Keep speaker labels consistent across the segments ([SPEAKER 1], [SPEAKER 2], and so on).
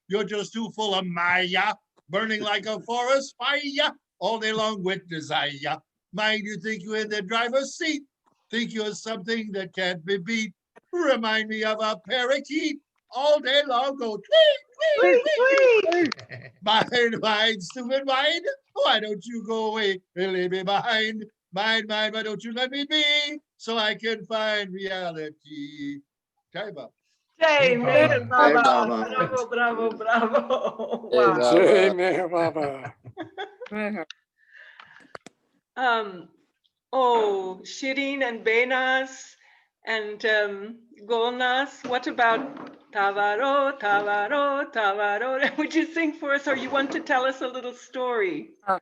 [SPEAKER 1] You're just too full of Maya, burning like a forest fire all day long with desire. Mind you think you're in the driver's seat, think you're something that can't be beat. Remind me of a parakeet all day long, go tweet, tweet, tweet. Mind, stupid mind, why don't you go away and leave me behind? Mind, why don't you let me be so I can find reality? Time up.
[SPEAKER 2] Jai Meher
[SPEAKER 3] Jai
[SPEAKER 2] Baba.
[SPEAKER 3] Baba.
[SPEAKER 2] Bravo, bravo, bravo.
[SPEAKER 3] Jai
[SPEAKER 2] Wow.
[SPEAKER 3] Baba.
[SPEAKER 4] Jai Meher Baba.
[SPEAKER 2] Oh, Shirin and Benas and Golnas. What about Tavaro, Tavaro, Tavaro? Would you sing for us, or you want to tell us a little story?
[SPEAKER 5] Sure,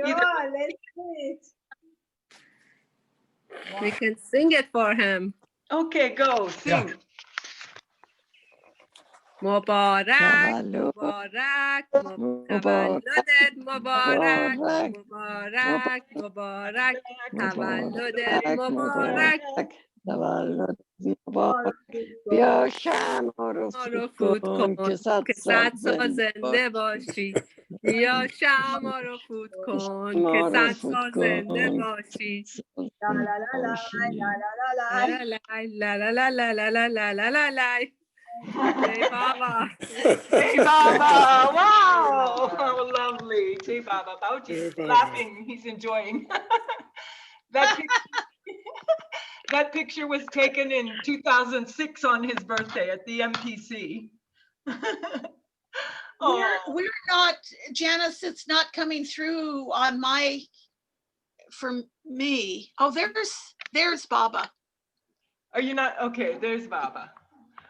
[SPEAKER 5] let's do it.
[SPEAKER 6] We can sing it for him.
[SPEAKER 2] Okay, go, sing.
[SPEAKER 1] Yeah.
[SPEAKER 6] Mubarak, Mubarak, Tavalludet Mubarak, Mubarak, Mubarak, Tavalludet Mubarak.
[SPEAKER 7] بیا شمع رو
[SPEAKER 6] فوت کن که صد سال زنده باشی. بیا شمع رو فوت کن که صد سال زنده باشی.
[SPEAKER 5] La la la la la la la la.
[SPEAKER 6] La la la la la la la la la la. Jai Baba.
[SPEAKER 2] Jai Baba. Wow. How lovely. Jai Baba. Bhauji's laughing. He's enjoying. That picture was taken in 2006 on his birthday at the MPC.
[SPEAKER 8] We're not, Janice, it's not coming through on for me. Oh, there's Baba.
[SPEAKER 2] Are you not? Okay, there's Baba.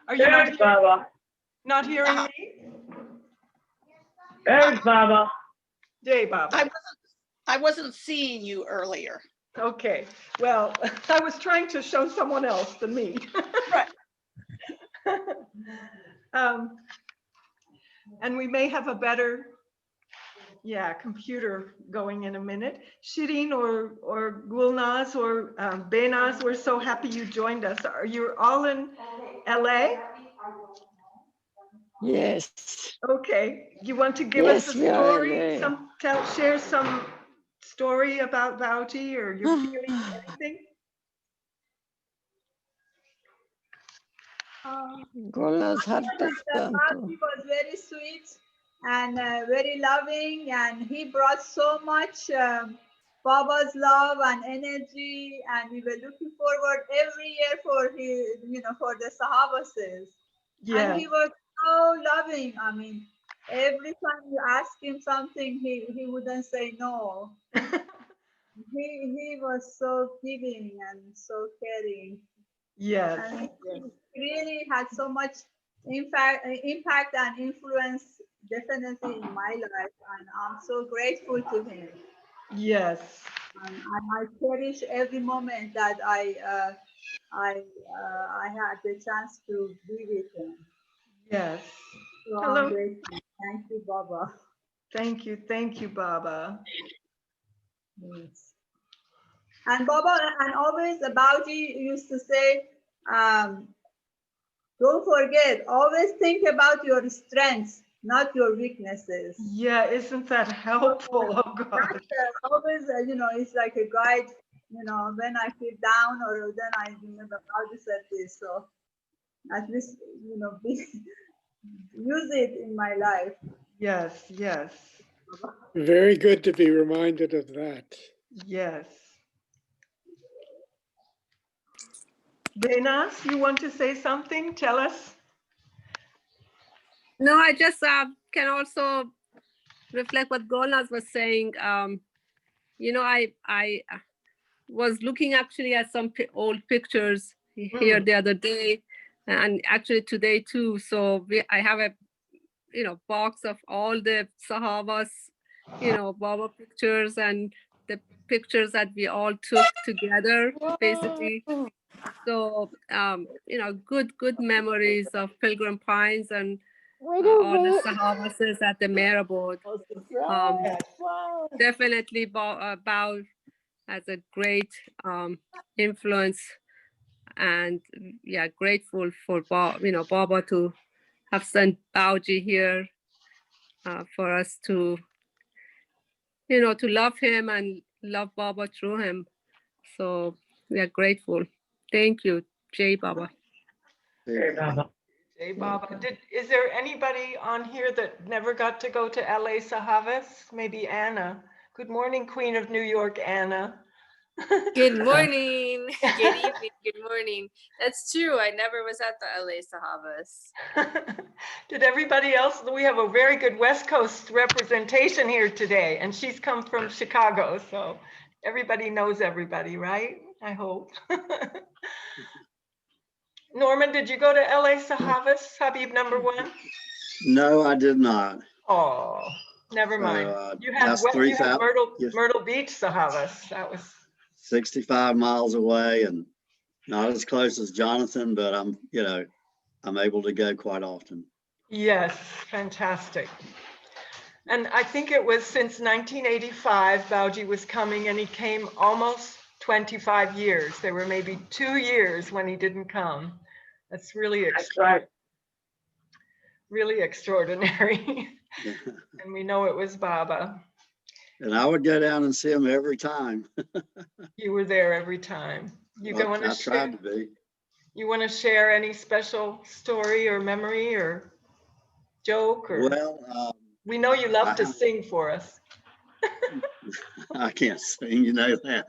[SPEAKER 2] Are you not,
[SPEAKER 9] Baba.
[SPEAKER 2] Not hearing me?
[SPEAKER 9] There's Baba.
[SPEAKER 2] Jai Baba.
[SPEAKER 8] I wasn't seeing you earlier.
[SPEAKER 2] Okay, well, I was trying to show someone else than me.
[SPEAKER 8] Right.
[SPEAKER 2] And we may have a better, computer going in a minute. Shirin or Gulnaz or Behnaz, we're so happy you joined us. Are you all in LA?
[SPEAKER 7] Yes.
[SPEAKER 2] Okay, you want to give us a story? Share some story about Bhauji or your feelings, anything?
[SPEAKER 5] Bhauji was very sweet and very loving, and he brought so much Baba's love and energy, and we were looking forward every year for his, for the Sahavases.
[SPEAKER 2] Yeah.
[SPEAKER 5] And he was so loving. I mean, every time you ask him something, he wouldn't say no. He was so giving and so caring.
[SPEAKER 2] Yes.
[SPEAKER 5] And he really had so much impact and influence definitely in my life, and I'm so grateful to him.
[SPEAKER 2] Yes.
[SPEAKER 5] And I cherish every moment that I had the chance to be with him.
[SPEAKER 2] Yes.
[SPEAKER 5] So
[SPEAKER 2] Hello.
[SPEAKER 5] I'm grateful. Thank you, Baba.
[SPEAKER 2] Thank you, Baba.
[SPEAKER 5] Yes. And Baba, and always Bhauji used to say, don't forget, always think about your strengths, not your weaknesses.
[SPEAKER 2] Yeah, isn't that helpful? Oh God.
[SPEAKER 5] That's, always, it's like a guide. When I feel down, or then I remember Bhauji said this. So at least, use it in my life.
[SPEAKER 2] Yes, yes.
[SPEAKER 4] Very good to be reminded of that.
[SPEAKER 2] Yes. Behnaz, you want to say something? Tell us.
[SPEAKER 6] No, I just can also reflect what Golnaz was saying. I was looking actually at some old pictures here the other day, and actually today too. So I have a box of all the Sahavas, Baba pictures and the pictures that we all took together, basically. So, good memories of Pilgrim Pines and all the Sahavases at the Meherabad. Definitely Bhau as a great influence, and grateful for Baba to have sent Bhauji here for us to, to love him and love Baba through him. So we are grateful. Thank you, Jai Baba.
[SPEAKER 2] Jai Baba. Is there anybody on here that never got to go to LA Sahavas? Maybe Anna. Good morning, Queen of New York, Anna.
[SPEAKER 3] Good morning. Good evening. Good morning. That's true. I never was at the LA Sahavas.
[SPEAKER 2] Did everybody else? We have a very good West Coast representation here today, and she's come from Chicago, so everybody knows everybody, right? I hope. Norman, did you go to LA Sahavas, Habib #1?
[SPEAKER 9] No, I did not.
[SPEAKER 2] Oh, never mind. You had Myrtle Beach Sahavas. That was
[SPEAKER 9] 65 miles away and not as close as Jonathan, but I'm able to go quite often.
[SPEAKER 2] Yes, fantastic. And I think it was since 1985, Bhauji was coming, and he came almost 25 years. There were maybe 2 years when he didn't come. That's really extraordinary. Really extraordinary. And we know it was Baba.
[SPEAKER 9] And I would go down and see him every time.
[SPEAKER 2] You were there every time. You
[SPEAKER 9] I tried to be.
[SPEAKER 2] You want to share any special story or memory or joke? Or we know you love to sing for us.
[SPEAKER 9] I can't sing, you know that.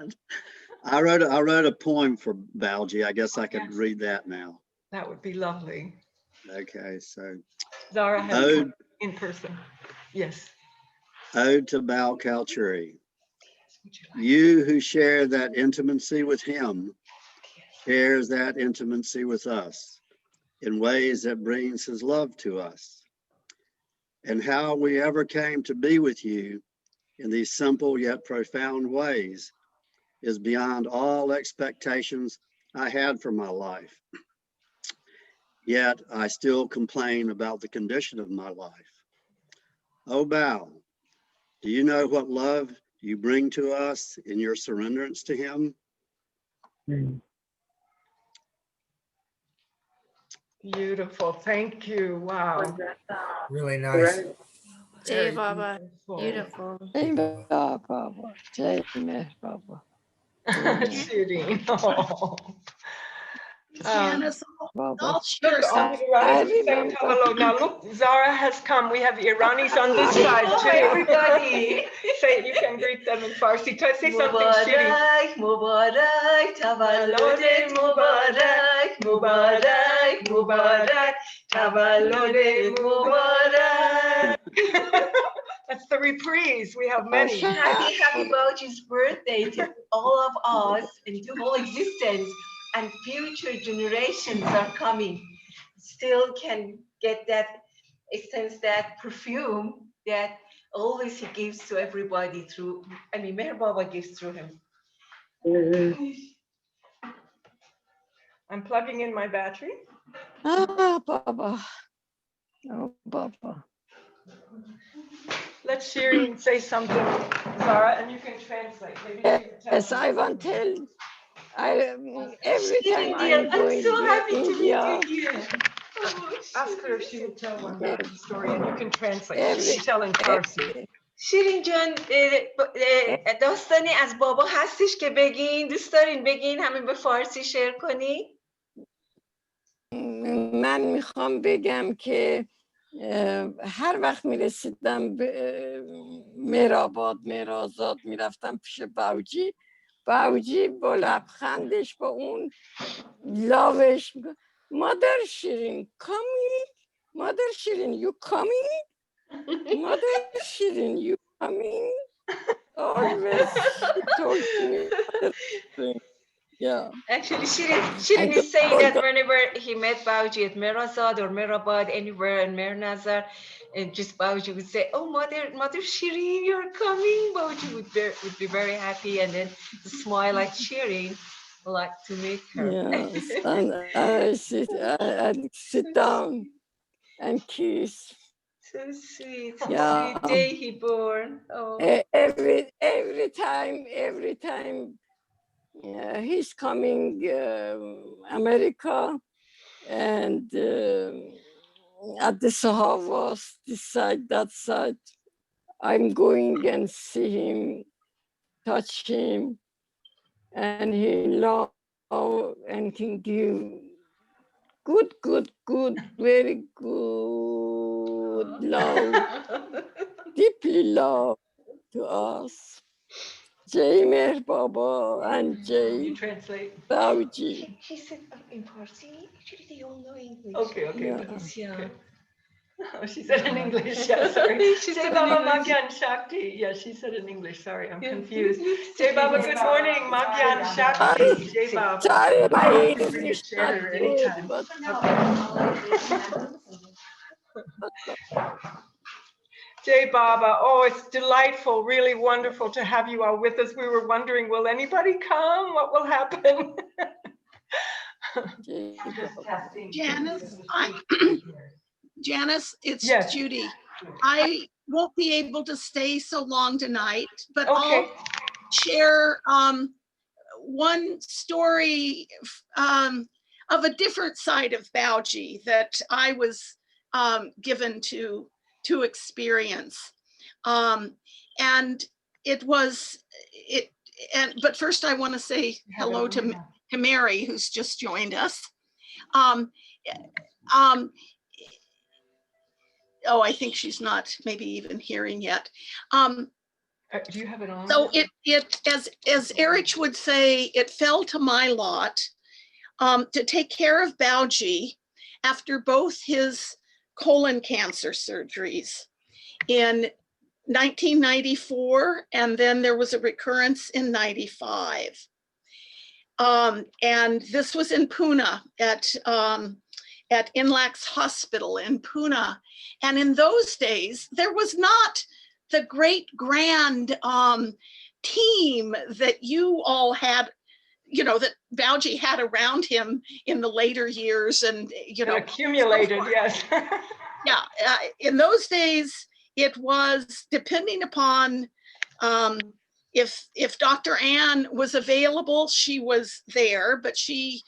[SPEAKER 9] I wrote a poem for Bhauji. I guess I could read that now.
[SPEAKER 2] That would be lovely.
[SPEAKER 9] Okay, so
[SPEAKER 2] Zahra has come in person. Yes.
[SPEAKER 9] Ode to Bhau Kalchuri. You who share that intimacy with him, shares that intimacy with us in ways that brings his love to us. And how we ever came to be with you in these simple yet profound ways is beyond all expectations I had for my life. Yet I still complain about the condition of my life. Oh, Bhau, do you know what love you bring to us in your surrenderance to him?
[SPEAKER 2] Beautiful. Thank you. Wow.
[SPEAKER 10] Really nice.
[SPEAKER 3] Jai Baba. Beautiful.
[SPEAKER 7] Jai Baba. Jai Baba.
[SPEAKER 2] Shirin. Oh.
[SPEAKER 8] Janice, I'll share
[SPEAKER 2] Look,
[SPEAKER 8] something.
[SPEAKER 2] hello. Now look, Zahra has come. We have Iranis on this side too.
[SPEAKER 11] Everybody.
[SPEAKER 2] Say, you can greet them in Farsi. Say something, Shirin.
[SPEAKER 11] Mubarak, Tavallud Mubarak, Mubarak, Mubarak, Tavallud Mubarak.
[SPEAKER 2] That's the reprise. We have many.
[SPEAKER 11] Happy Bhauji's birthday to all of us and to whole existence. And future generations are coming, still can get that essence, that perfume that always he gives to everybody through, Meher Baba gives through him.
[SPEAKER 2] I'm plugging in my battery.
[SPEAKER 7] Baba. Oh, Baba.
[SPEAKER 2] Let Shirin say something, Zahra, and you can translate. Maybe you can tell
[SPEAKER 7] Yes, I want to tell. Every time
[SPEAKER 11] I'm so happy to meet you here.
[SPEAKER 2] Ask her if she will tell one story, and you can translate. She can tell in Farsi.
[SPEAKER 11] شیرین جان داستانی از بابا هستش که بگین دوست دارین بگین همین به فارسی شیر کنی؟
[SPEAKER 7] من میخوام بگم که هر وقت میرسیدم به مهرآباد مهرآزاد میرفتم پیش بهوجی با لبخندش با اون لاوش مادر شیرین coming مادر شیرین you coming mother Shirin you coming always she told me yeah
[SPEAKER 11] Actually Shirin is saying that whenever he met Bhauji at Meherazad or Meherabad anywhere in Mehernagar, and just Bhauji would say, oh mother Shirin, you're coming. Bhauji would be very happy and then smile at Shirin, like to meet her.
[SPEAKER 7] yes and I sit down and kiss.
[SPEAKER 11] So sweet.
[SPEAKER 7] Yeah.
[SPEAKER 11] The day he born. Oh.
[SPEAKER 7] Every time he's coming America, and at the Sahavas, this side, that side. I'm going and see him, touch him, and he love and can give good, very good love, deeply love to us. Jai Meher Baba and Jai
[SPEAKER 11] You translate.
[SPEAKER 7] Bhauji.
[SPEAKER 11] She said in Farsi. Actually, they all know English.
[SPEAKER 2] Okay,
[SPEAKER 7] Yeah.
[SPEAKER 2] good.
[SPEAKER 11] Yeah.
[SPEAKER 2] Okay. Oh, she said in English. Yeah, sorry.
[SPEAKER 5] She
[SPEAKER 2] Jai
[SPEAKER 5] said in
[SPEAKER 2] Baba
[SPEAKER 5] English.
[SPEAKER 2] Magyan Shakti. Yeah, she said in English. Sorry, I'm
[SPEAKER 5] Yeah.
[SPEAKER 2] confused. Jai Baba, good morning. Magyan Shakti. Jai Baba.
[SPEAKER 7] Sorry, my
[SPEAKER 2] You can bring your
[SPEAKER 7] English
[SPEAKER 2] chair
[SPEAKER 7] not
[SPEAKER 2] here
[SPEAKER 7] good,
[SPEAKER 2] anytime.
[SPEAKER 7] but
[SPEAKER 2] Jai Baba, oh, it's delightful, really wonderful to have you all with us. We were wondering, will anybody come? What will happen?
[SPEAKER 7] Jai Baba.
[SPEAKER 8] Janice, Janice, it's
[SPEAKER 2] Yes.
[SPEAKER 8] Judy. I won't be able to stay so long tonight, but
[SPEAKER 2] Okay.
[SPEAKER 8] I'll share one story of a different side of Bhauji that I was given to experience. And it was, but first I want to say hello to Mary, who's just joined us. Oh, I think she's not maybe even hearing yet.
[SPEAKER 2] Do you have it on?
[SPEAKER 8] So it as Erich would say, it fell to my lot to take care of Bhauji after both his colon cancer surgeries in 1994, and then there was a recurrence in 95. And this was in Pune at Inlax Hospital in Pune. And in those days, there was not the great grand team that you all had, you know, that Bhauji had around him in the later years, and you know,
[SPEAKER 2] accumulated,
[SPEAKER 8] so
[SPEAKER 2] yes.
[SPEAKER 8] Yeah, in those days, it was depending upon if Dr. Ann was available, she was there, but she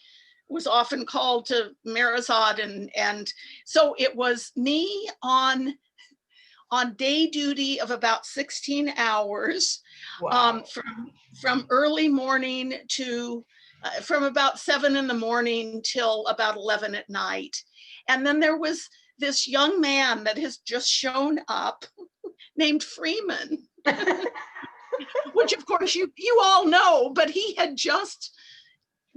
[SPEAKER 8] was often called to Mehernath, and so it was me on day duty of about 16 hours.
[SPEAKER 2] Wow.
[SPEAKER 8] From early morning to from about 7 in the morning till about 11 at night. And then there was this young man that has just shown up named Freeman, which of course you all know, but he had just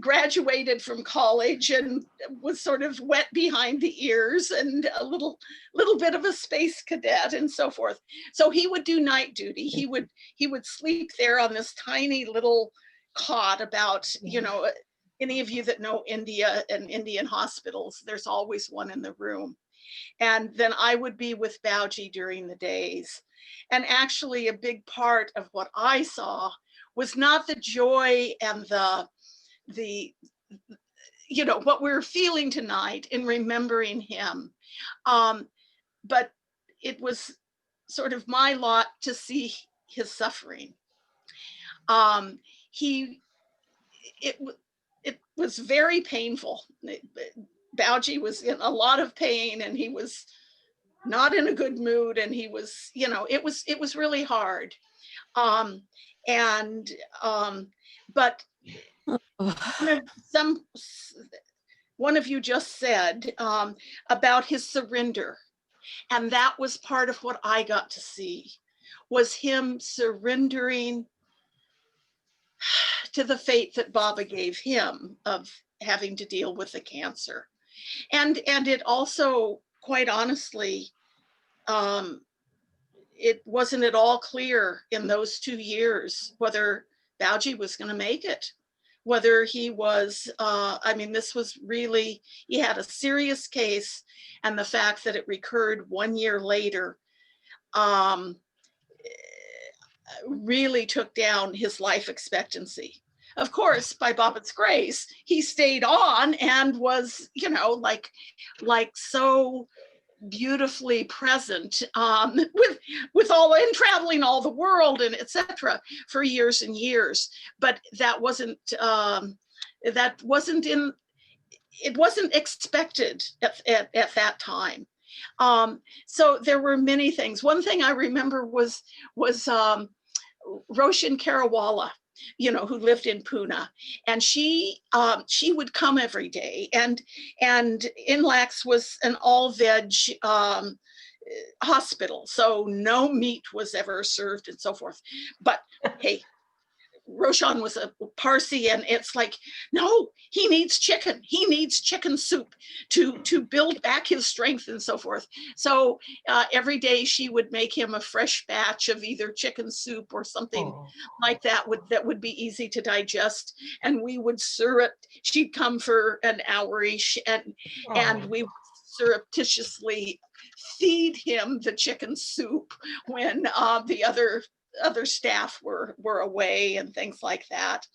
[SPEAKER 8] graduated from college and was sort of wet behind the ears and a little bit of a space cadet and so forth. So he would do night duty. He would sleep there on this tiny little cot about, you know, any of you that know India and Indian hospitals, there's always one in the room. And then I would be with Bhauji during the days. And actually a big part of what I saw was not the joy and the you know, what we're feeling tonight in remembering him. But it was sort of my lot to see his suffering. It was very painful. Bhauji was in a lot of pain, and he was not in a good mood, and he was, you know, it was really hard. But one of you just said about his surrender, and that was part of what I got to see, was him surrendering to the fate that Baba gave him of having to deal with the cancer. And it also, quite honestly, it wasn't at all clear in those 2 years whether Bhauji was going to make it, whether he was, I mean, this was really, he had a serious case, and the fact that it recurred 1 year later really took down his life expectancy. Of course, by Baba's grace, he stayed on and was, you know, like so beautifully present with all, and traveling all the world and etc. for years and years. But that wasn't it wasn't expected at that time. So there were many things. One thing I remember was Roshan Karawala, you know, who lived in Pune, and she would come every day, and Inlax was an all-veg hospital, so no meat was ever served and so forth. But hey, Roshan was a Parsi, and it's like, no, he needs chicken. He needs chicken soup to build back his strength and so forth. So every day she would make him a fresh batch of either chicken soup or something like that would be easy to digest. And we would she'd come for an hour-ish, and we would surreptitiously feed him the chicken soup when the other staff were away and things like that.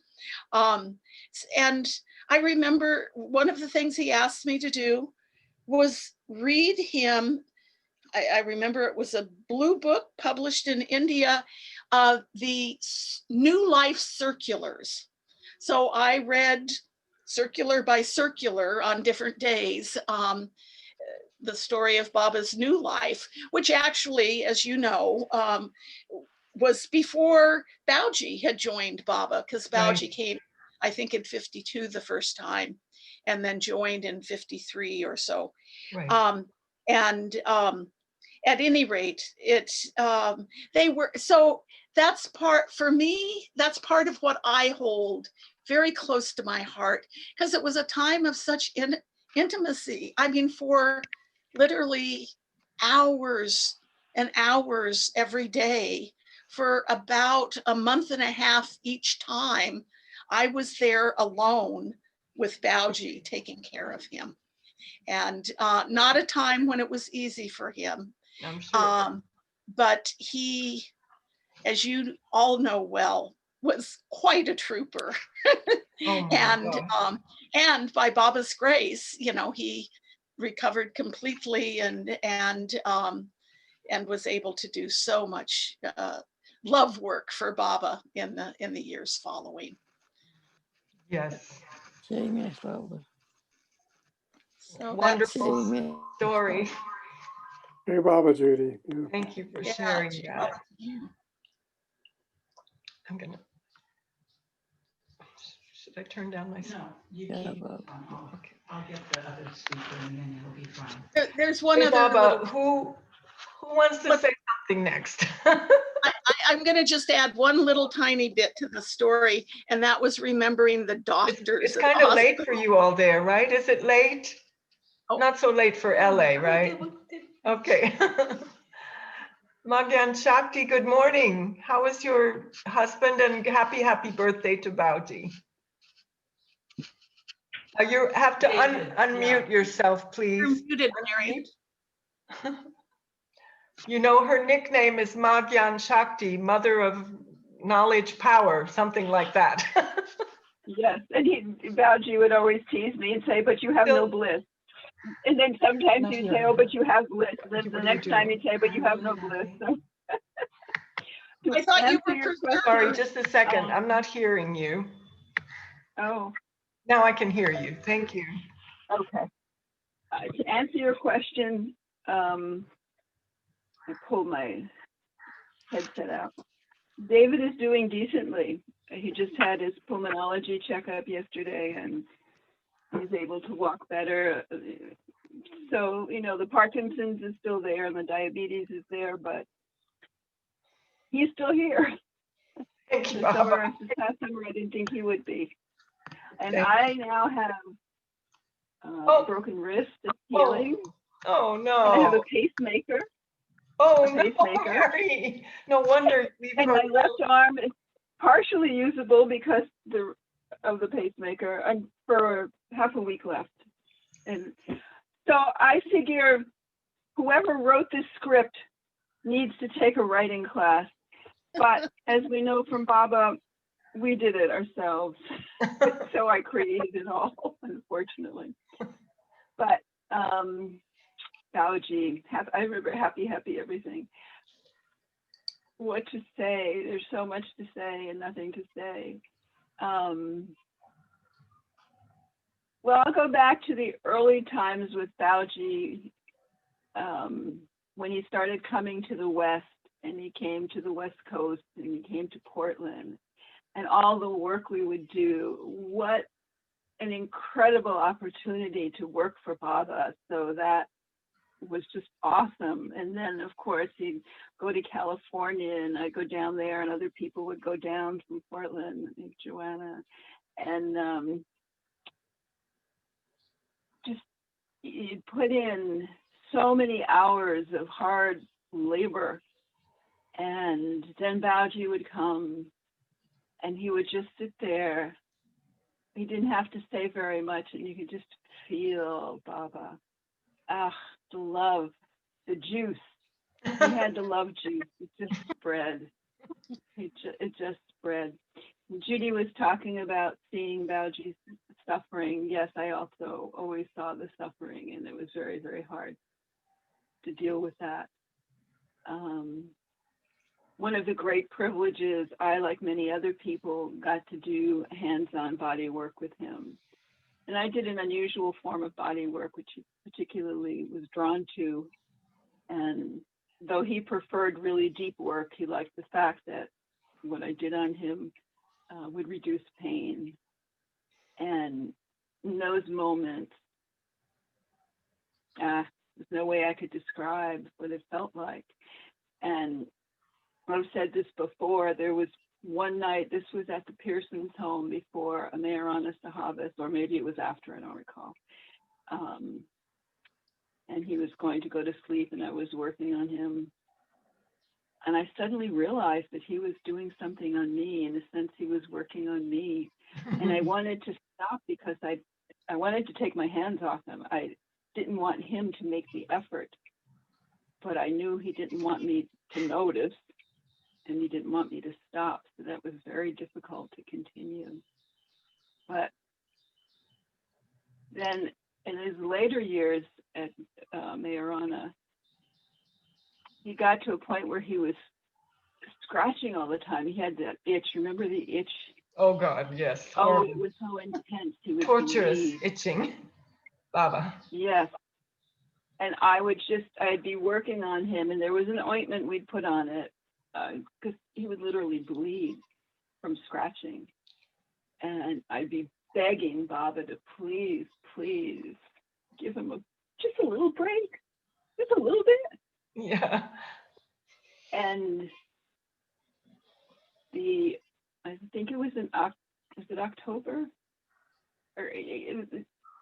[SPEAKER 8] And I remember one of the things he asked me to do was read him, I remember it was a blue book published in India, the New Life circulars. So I read circular by circular on different days, the story of Baba's new life, which actually, as you know, was before Bhauji had joined Baba, because Bhauji came, I think, in 52 the first time, and then joined in 53 or so. Right. At any rate, they were, so that's part, for me, that's part of what I hold very close to my heart, because it was a time of such intimacy. I mean, for literally hours and hours every day, for about a month and a half each time, I was there alone with Bhauji, taking care of him. And not a time when it was easy for him. I'm sure. But he, as you all know well, was quite a trooper. And by Baba's grace, you know, he recovered completely and was able to do so much love work for Baba in the years following.
[SPEAKER 2] Yes.
[SPEAKER 8] So
[SPEAKER 2] wonderful story.
[SPEAKER 4] Hey, Baba Judy. Yeah.
[SPEAKER 2] Thank you for sharing that. I'm gonna. Should I turn down my sound? No, you keep. Okay. I'll get the other speaker and then it'll be fine.
[SPEAKER 8] There's one other.
[SPEAKER 2] Baba, who wants to say something next?
[SPEAKER 8] I'm going to just add one little tiny bit to the story, and that was remembering the doctors.
[SPEAKER 2] It's kind of late for you all there, right? Is it late? Oh. Not so late for LA, right? Okay. Magyan Shakti, good morning. How is your husband, and happy birthday to Bhauji. You have to unmute yourself, please.
[SPEAKER 8] You're muted, Mary.
[SPEAKER 2] You know, her nickname is Magyan Shakti, mother of knowledge power, something like that.
[SPEAKER 7] Yes, and Bhauji would always tease me and say, but you have no bliss. And then sometimes he'd say, oh, but you have bliss. Then the next time he'd say, but you have no bliss. So,
[SPEAKER 8] I thought you were
[SPEAKER 2] sorry, just a second. I'm not hearing you.
[SPEAKER 7] Oh.
[SPEAKER 2] Now I can hear you. Thank you.
[SPEAKER 7] Okay. To answer your question, I pulled my headset out. David is doing decently. He just had his pulmonology checkup yesterday, and he's able to walk better. So, you know, the Parkinson's is still there and the diabetes is there, but he's still here.
[SPEAKER 2] Thank you.
[SPEAKER 7] This summer, I didn't think he would be. And I now have a broken wrist that's healing.
[SPEAKER 2] Oh no.
[SPEAKER 7] And I have a pacemaker.
[SPEAKER 2] Oh no, Mary. No wonder we've
[SPEAKER 7] and my left arm is partially usable because of the pacemaker, and for half a week left. And so I figure whoever wrote this script needs to take a writing class. But as we know from Baba, we did it ourselves. So I created it all, unfortunately. But Bhauji, I remember happy everything. What to say? There's so much to say and nothing to say. Well, I'll go back to the early times with Bhauji. when he started coming to the West, and he came to the West Coast, and he came to Portland, and all the work we would do, what an incredible opportunity to work for Baba. So that was just awesome. And then, of course, he'd go to California, and I'd go down there, and other people would go down from Portland, like Joanna, and just you'd put in so many hours of hard labor. And then Bhauji would come, and he would just sit there. He didn't have to say very much, and you could just feel Baba. Ah, the love, the juice. He had the love juice. It just spread. It just spread. Judy was talking about seeing Bhauji's suffering. Yes, I also always saw the suffering, and it was very, very hard to deal with that. One of the great privileges, I, like many other people, got to do hands-on body work with him. And I did an unusual form of body work, which he particularly was drawn to. And though he preferred really deep work, he liked the fact that what I did on him would reduce pain. And in those moments, there's no way I could describe what it felt like. And I've said this before, there was one night, this was at the Pearson's home before a Meherana Sahavas, or maybe it was after, I don't recall. And he was going to go to sleep, and I was working on him. And I suddenly realized that he was doing something on me. In a sense, he was working on me. And I wanted to stop because I wanted to take my hands off him. I didn't want him to make the effort, but I knew he didn't want me to notice, and he didn't want me to stop. So that was very difficult to continue. But then in his later years at Meherana, he got to a point where he was scratching all the time. He had that itch. Remember the itch?
[SPEAKER 10] Oh God, yes.
[SPEAKER 7] Oh, it was so intense. He would
[SPEAKER 10] torturous
[SPEAKER 7] bleed.
[SPEAKER 10] itching, Baba.
[SPEAKER 7] Yes. And I'd be working on him, and there was an ointment we'd put on it, because he would literally bleed from scratching. And I'd be begging Baba to please, please give him just a little break, just a little bit.
[SPEAKER 10] Yeah.
[SPEAKER 7] And I think it was October? Or it was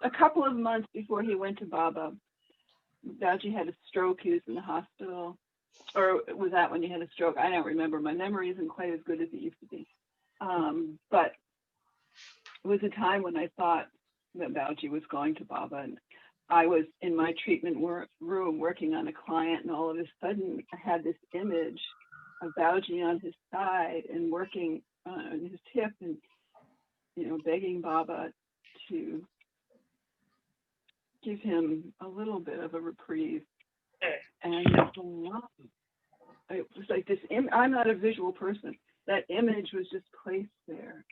[SPEAKER 7] a couple of months before he went to Baba. Bhauji had a stroke. He was in the hospital. Or was that when he had a stroke? I don't remember. My memory isn't quite as good as it used to be. But it was a time when I thought that Bhauji was going to Baba. And I was in my treatment room working on a client, and all of a sudden I had this image of Bhauji on his side and working on his hip, and begging Baba to give him a little bit of a reprieve. And the love, it was like this. I'm not a visual person. That image was just placed there,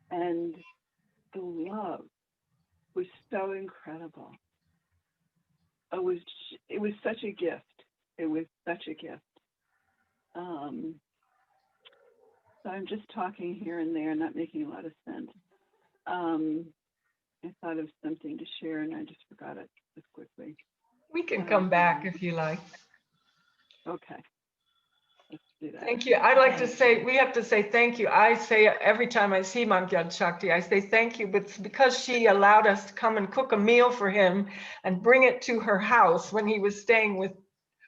[SPEAKER 7] and the love was so incredible. It was such a gift. It was such a gift. So I'm just talking here and there, not making a lot of sense. I thought of something to share, and I just forgot it just quickly.
[SPEAKER 10] We can come back if you like.
[SPEAKER 7] Okay. Let's do that.
[SPEAKER 10] Thank you. I'd like to say, we have to say thank you. I say every time I see Mangyad Shakti, I say thank you, but it's because she allowed us to come and cook a meal for him and bring it to her house when he was staying with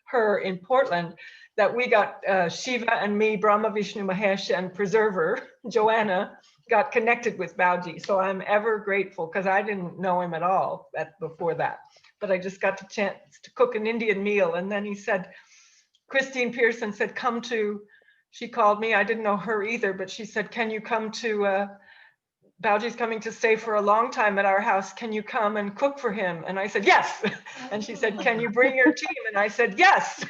[SPEAKER 10] her in Portland, that we got Shiva and me, Brahma, Vishnu, Mahesh, and Preserver, Joanna, got connected with Bhauji. So I'm ever grateful, because I didn't know him at all before that. But I just got the chance to cook an Indian meal. And then he said, Christine Pearson said, she called me, I didn't know her either, but she said, can you come to, Bhauji's coming to stay for a long time at our house. Can you come and cook for him? And I said, yes. And she said, can you bring your team? And I said, yes.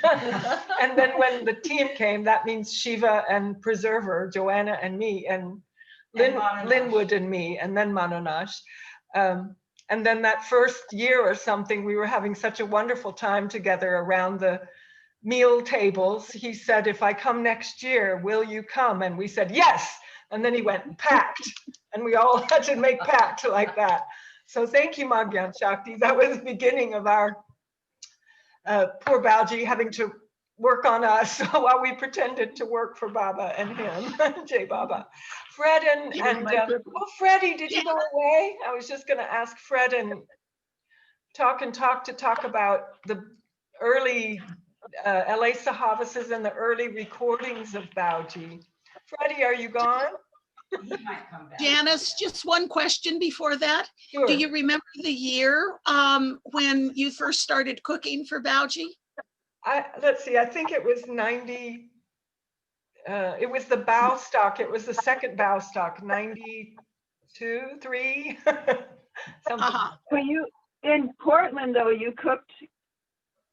[SPEAKER 10] And then when the team came, that means Shiva and Preserver, Joanna and me, and Linwood and me, and then Manonash. And then that first year or something, we were having such a wonderful time together around the meal tables. He said, if I come next year, will you come? And we said, yes. And then he went and packed. And we all had to make pact like that. So thank you, Magyan Shakti. That was the beginning of our poor Bhauji having to work on us while we pretended to work for Baba and him, Jai Baba. Fred and oh, Freddie, did you go away? I was just going to ask Fred and talk about the early LA Sahavases and the early recordings of Bhauji. Freddie, are you gone?
[SPEAKER 11] He might come back.
[SPEAKER 8] Janice, just one question before that.
[SPEAKER 10] Sure.
[SPEAKER 8] Do you remember the year when you first started cooking for Bhauji?
[SPEAKER 10] Let's see, I think it was 90, it was the Bhau stock, it was the second Bhau stock, 92, 3, something.
[SPEAKER 7] Were you in Portland though, you cooked,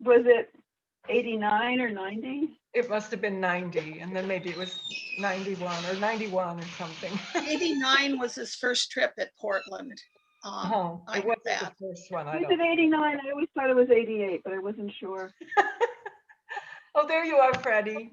[SPEAKER 7] was it 89 or 90?
[SPEAKER 10] It must have been 90, and then maybe it was 91 or 91 or something.
[SPEAKER 8] 89 was his first trip at Portland.
[SPEAKER 10] It wasn't the first one.
[SPEAKER 7] Was it 89? I always thought it was 88, but I wasn't sure.
[SPEAKER 10] Oh, there you are, Freddie.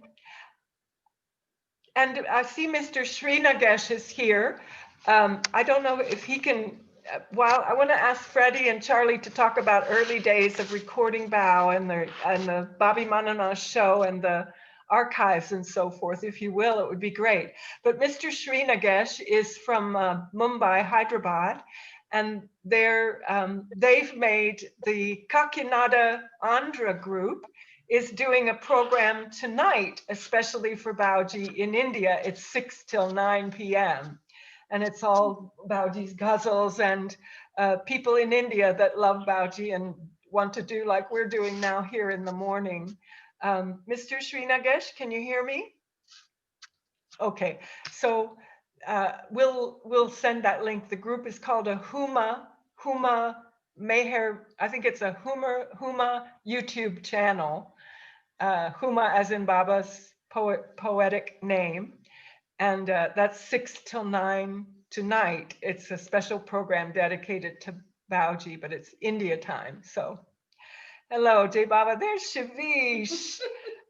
[SPEAKER 10] And I see Mr. Srinagesh is here. I don't know if he can, I want to ask Freddie and Charlie to talk about early days of recording Bhau and the Bobby Manonash show and the archives and so forth. If you will, it would be great. But Mr. Srinagesh is from Mumbai, Hyderabad, and they've made the Kakinada Andhra group is doing a program tonight, especially for Bhauji in India. It's 6 till 9 p.m. And it's all Bhauji's ghazals and people in India that love Bhauji and want to do like we're doing now here in the morning. Mr. Srinagesh, can you hear me? Okay, so we'll send that link. The group is called a Huma Meher, I think it's a Huma YouTube channel. Huma as in Baba's poetic name. And that's 6 till 9 tonight. It's a special program dedicated to Bhauji, but it's India time. So, hello, Jai Baba. There's Shavish.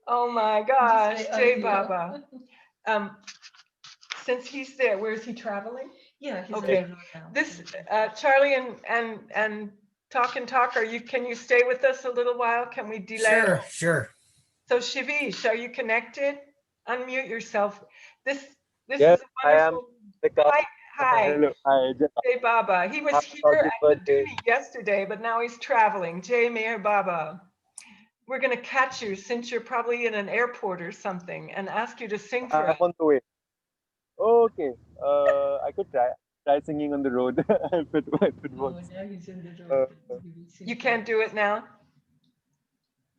[SPEAKER 10] Oh my gosh, Jai Baba. Since he's there, where is he traveling?
[SPEAKER 11] Yeah, he's
[SPEAKER 10] okay. This Charlie and Talk, can you stay with us a little while? Can we delay?
[SPEAKER 12] Sure.
[SPEAKER 10] So Shavish, are you connected? Unmute yourself. This
[SPEAKER 13] Yes,
[SPEAKER 10] is
[SPEAKER 13] I am.
[SPEAKER 10] Hi.
[SPEAKER 13] Hello. Hi.
[SPEAKER 10] Jai Baba. He was here at the duty yesterday, but now he's traveling. Jai Meher Baba. We're going to catch you since you're probably in an airport or something and ask you to sing for us.
[SPEAKER 13] I'm on the way. Okay. I could try singing on the road. if it works.
[SPEAKER 10] You can't do it now?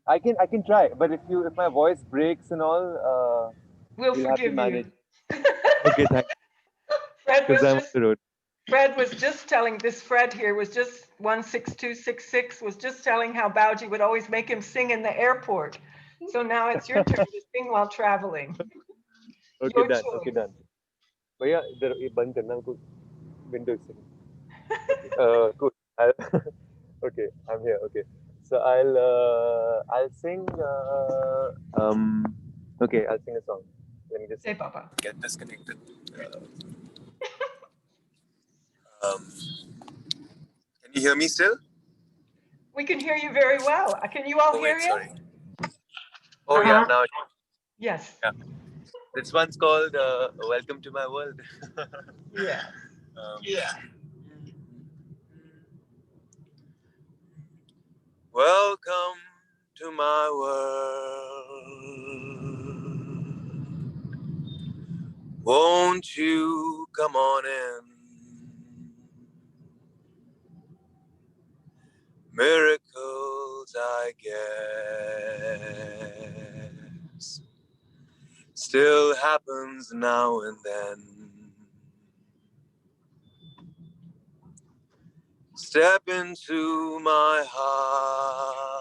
[SPEAKER 13] I can try, but if my voice breaks and all,
[SPEAKER 10] we'll
[SPEAKER 13] have to
[SPEAKER 10] forgive
[SPEAKER 13] manage.
[SPEAKER 10] you.
[SPEAKER 13] Okay, thanks.
[SPEAKER 10] Fred was just telling, this Fred here was just 16266 was just telling how Bhauji would always make him sing in the airport. So now it's your turn to sing while traveling.
[SPEAKER 13] Okay, done. Okay, done. Bhaiya, idhar ye band karna, ko window sing. Cool. Okay, I'm here. Okay, so I'll sing. Okay, I'll sing a song. Let me just
[SPEAKER 10] say, Papa.
[SPEAKER 13] Get disconnected. Can you hear me still?
[SPEAKER 10] We can hear you very well. Can you all hear
[SPEAKER 13] Sorry. Oh yeah, now.
[SPEAKER 10] Yes.
[SPEAKER 13] Yeah. This one's called "Welcome to My World."
[SPEAKER 10] Yeah.
[SPEAKER 13] Welcome to my world. Won't you come on in? Miracles, I guess, still happens now and then. Step into my heart.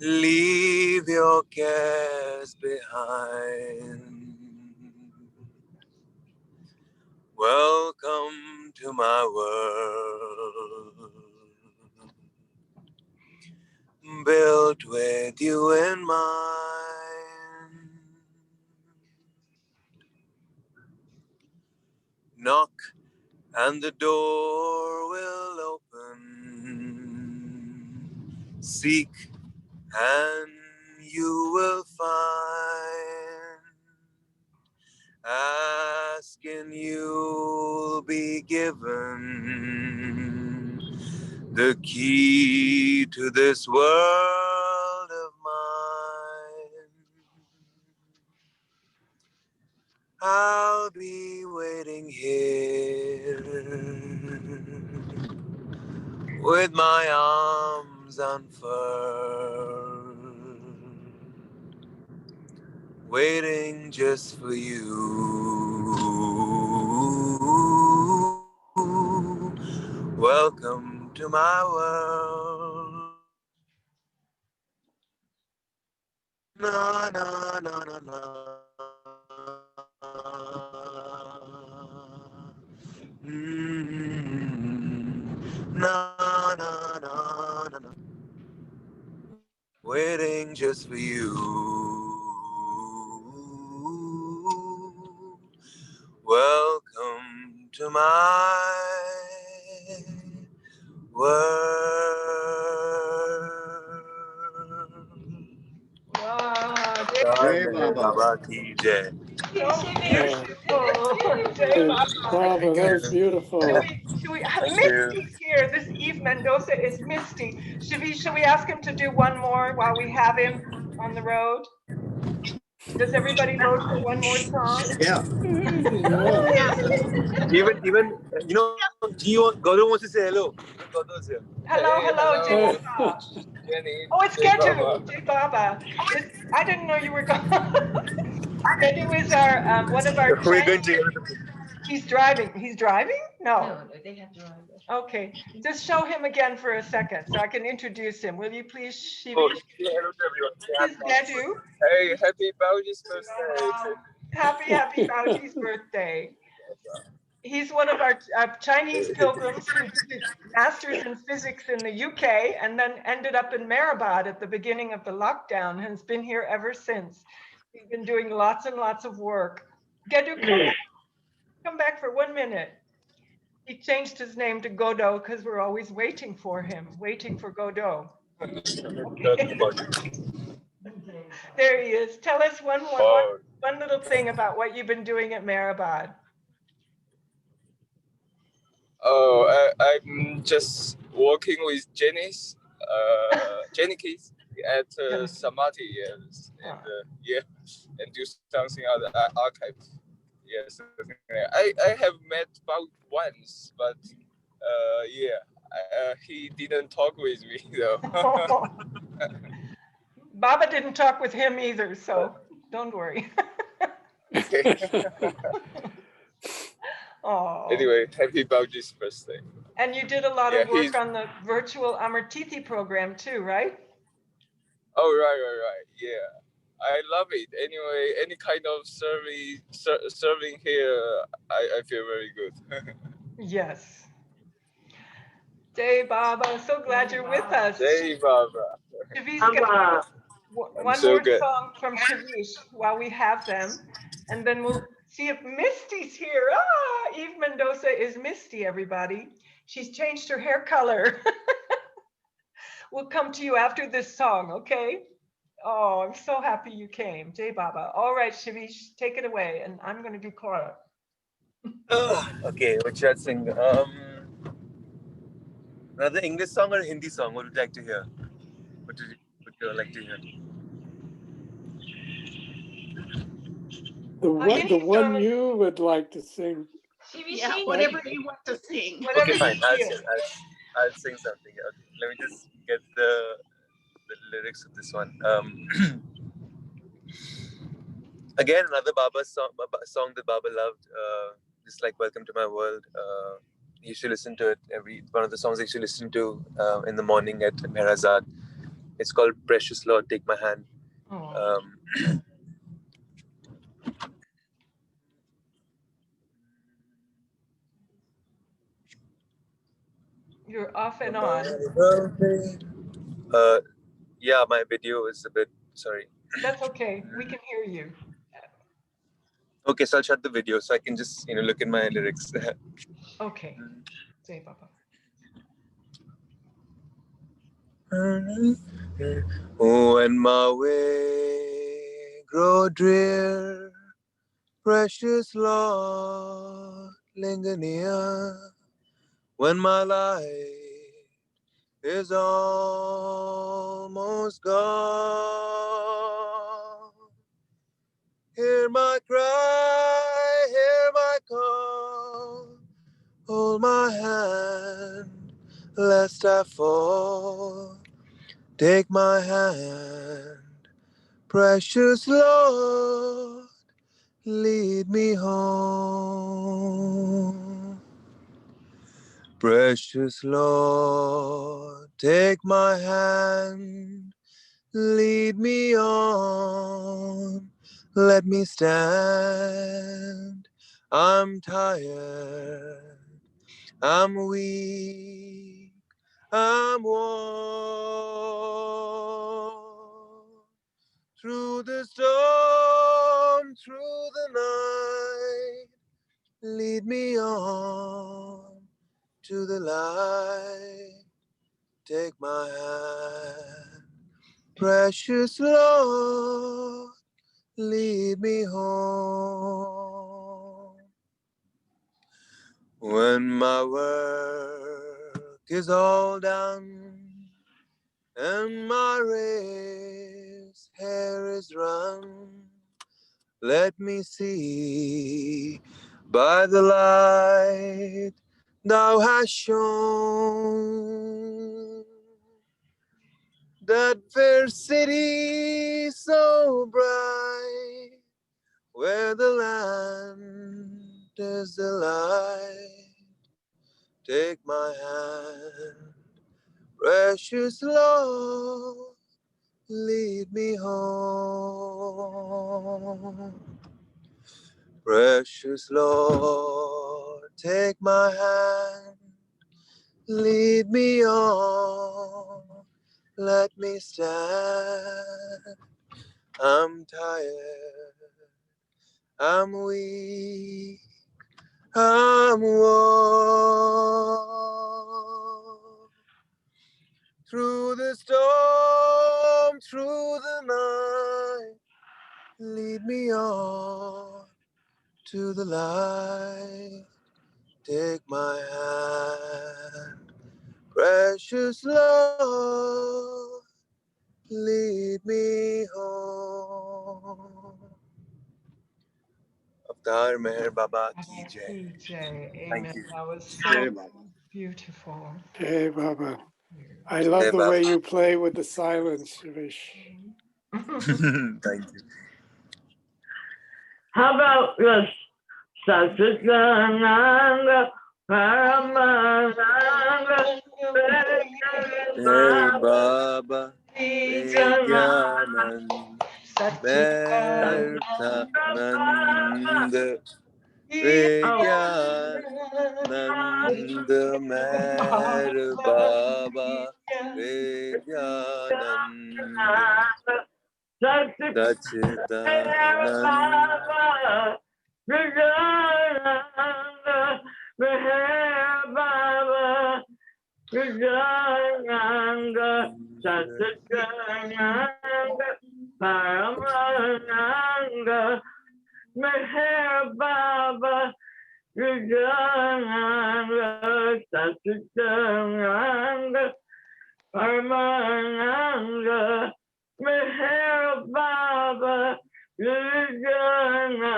[SPEAKER 13] Leave your cares behind. Welcome to my world, built with you in mind. Knock and the door will open. Seek and you will find. Ask and you'll be given the key to this world of mine. I'll be waiting here with my arms unfurled, waiting just for you. Welcome to my world. Na na na na na. Na na na na na. Waiting just for you. Welcome to my world.
[SPEAKER 10] Wow,
[SPEAKER 9] Jai Baba.
[SPEAKER 13] Ki jai.
[SPEAKER 10] so
[SPEAKER 4] Oh,
[SPEAKER 10] beautiful. Jai
[SPEAKER 4] Baba,
[SPEAKER 10] Baba.
[SPEAKER 4] that was beautiful.
[SPEAKER 10] Should we
[SPEAKER 13] Thank you.
[SPEAKER 10] Misty's here. This Eve Mendoza is Misty. Should we ask him to do one more while we have him on the road? Does everybody vote for one more song?
[SPEAKER 9] Yeah.
[SPEAKER 4] Yeah.
[SPEAKER 13] Even you know, Gaurav wants to say hello. Gaurav's here.
[SPEAKER 10] Hello, Jai
[SPEAKER 4] Hey.
[SPEAKER 10] Baba.
[SPEAKER 13] Jenny.
[SPEAKER 10] Oh, it's Gedu. Jai Baba. I didn't know you were gone. Gedu is our one of our
[SPEAKER 13] We're going
[SPEAKER 10] Chinese.
[SPEAKER 13] to.
[SPEAKER 10] He's driving. He's driving? No.
[SPEAKER 11] they have to run.
[SPEAKER 10] Okay. Just show him again for a second so I can introduce him. Will you please, Shivi?
[SPEAKER 13] Oh, say hello to everyone.
[SPEAKER 10] This is Gedu.
[SPEAKER 13] Hey, happy Bhauji's birthday.
[SPEAKER 10] Happy Bhauji's birthday. He's one of our Chinese pilgrims who did masters in physics in the UK and then ended up in Meherabad at the beginning of the lockdown and has been here ever since. He's been doing lots and lots of work. Gedu, come back for 1 minute. He changed his name to Godot because we're always waiting for him, waiting for Godot. Okay. There he is. Tell us one little thing about what you've been doing at Meherabad.
[SPEAKER 12] Oh, I'm just working with Jenny's, Jenny Keys at Samadhi, yes, and and do something on the archive. Yes, I have met Bao once, but he didn't talk with me though.
[SPEAKER 10] Baba didn't talk with him either, so don't worry. Oh.
[SPEAKER 12] Anyway, happy Bhauji's birthday.
[SPEAKER 10] And you did a lot of work on the virtual Amartithi program too, right?
[SPEAKER 12] Oh, right. Yeah, I love it. Anyway, any kind of serving here, I feel very good.
[SPEAKER 10] Yes. Jai Baba, so glad you're with us.
[SPEAKER 12] Jai Baba.
[SPEAKER 10] Shavi's got one
[SPEAKER 12] so
[SPEAKER 10] more
[SPEAKER 12] good.
[SPEAKER 10] song from Shavish while we have them, and then we'll see if Misty's here. Eve Mendoza is Misty, everybody. She's changed her hair color. We'll come to you after this song, okay? Oh, I'm so happy you came, Jai Baba. All right, Shavish, take it away, and I'm going to do Kora.
[SPEAKER 13] Okay, what should I sing? Another English song or a Hindi song? What would you like to hear? What would you like to hear?
[SPEAKER 4] The one you would like to sing.
[SPEAKER 8] Yeah, whatever you want to sing.
[SPEAKER 13] Okay, fine. I'll sing something. Okay, let me just get the lyrics of this one. Again, another Baba song that Baba loved. Just like "Welcome to My World." You should listen to it. One of the songs you should listen to in the morning at Meherabad. It's called "Precious Lord, Take My Hand."
[SPEAKER 10] You're off and on.
[SPEAKER 13] Yeah, my video is a bit, sorry.
[SPEAKER 10] That's okay. We can hear you.
[SPEAKER 13] Okay, so I'll shut the video so I can just, look at my lyrics.
[SPEAKER 10] Okay. Say Baba.
[SPEAKER 13] When my way grow drear, precious Lord, linger near. When my life is almost gone, hear my cry, hear my call, hold my hand, lest I fall. Take my hand, precious Lord, lead me home. Precious Lord, take my hand, lead me on, let me stand. I'm tired, I'm weak, I'm worn. Through the storm, through the night, lead me on to the light. Take my hand, precious Lord, lead me home. When my work is all done and my race hair is run, let me see by the light thou hast shown that fair city so bright, where the land is the light. Take my hand, precious Lord, lead me home. Precious Lord, take my hand, lead me on, let me stand. I'm tired, I'm weak, I'm worn. Through the storm, through the night, lead me on to the light. Take my hand, precious Lord, lead me home. Avtar Meher Baba ki jai.
[SPEAKER 10] Amen.
[SPEAKER 13] You.
[SPEAKER 10] That was
[SPEAKER 9] Hey,
[SPEAKER 10] so
[SPEAKER 9] Baba.
[SPEAKER 10] beautiful.
[SPEAKER 4] Hey, Baba. I love
[SPEAKER 13] Hey,
[SPEAKER 4] the
[SPEAKER 13] Baba.
[SPEAKER 4] way you play with the silence, Vish.
[SPEAKER 13] Thank you.
[SPEAKER 14] How about this? Satchitananda Paramananda
[SPEAKER 13] Hey, Baba, Vidyanand, Mehernath, Vidyanand, Meher Baba, Vidyanand, Satchitanand.
[SPEAKER 14] Meher Baba, Vijayananda, Satchitananda, Paramananda, Meher Baba, Vijayananda, Satchitananda, Paramananda, Meher Baba, Vijayananda,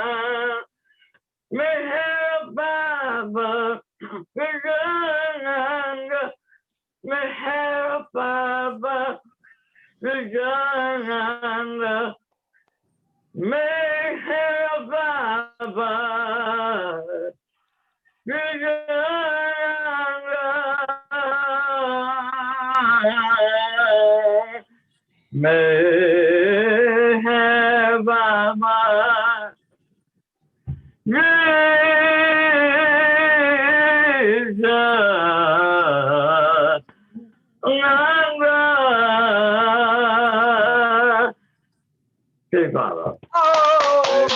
[SPEAKER 14] Meher Baba, Vijayananda, Meher Baba, Vijayananda, Meher Baba, Vijayananda, Meher Baba, Jai Baba.
[SPEAKER 10] Oh!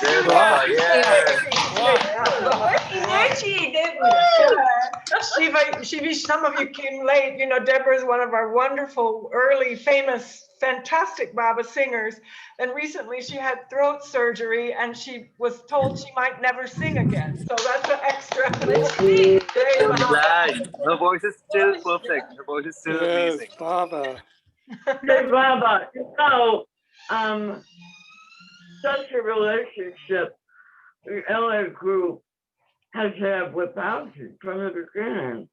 [SPEAKER 13] Jai Baba, yes.
[SPEAKER 11] Energy, Deborah.
[SPEAKER 10] Shiva, some of you came late. You know, Deborah is one of our wonderful, early, famous, fantastic Baba singers. And recently she had throat surgery and she was told she might never sing again. So that's an extra.
[SPEAKER 13] I'm glad. Her voice is still perfect. Her voice is still
[SPEAKER 4] Yes,
[SPEAKER 13] amazing.
[SPEAKER 4] Baba.
[SPEAKER 14] Jai Baba. You know, such a relationship the LA group has had with Bhauji from the beginning.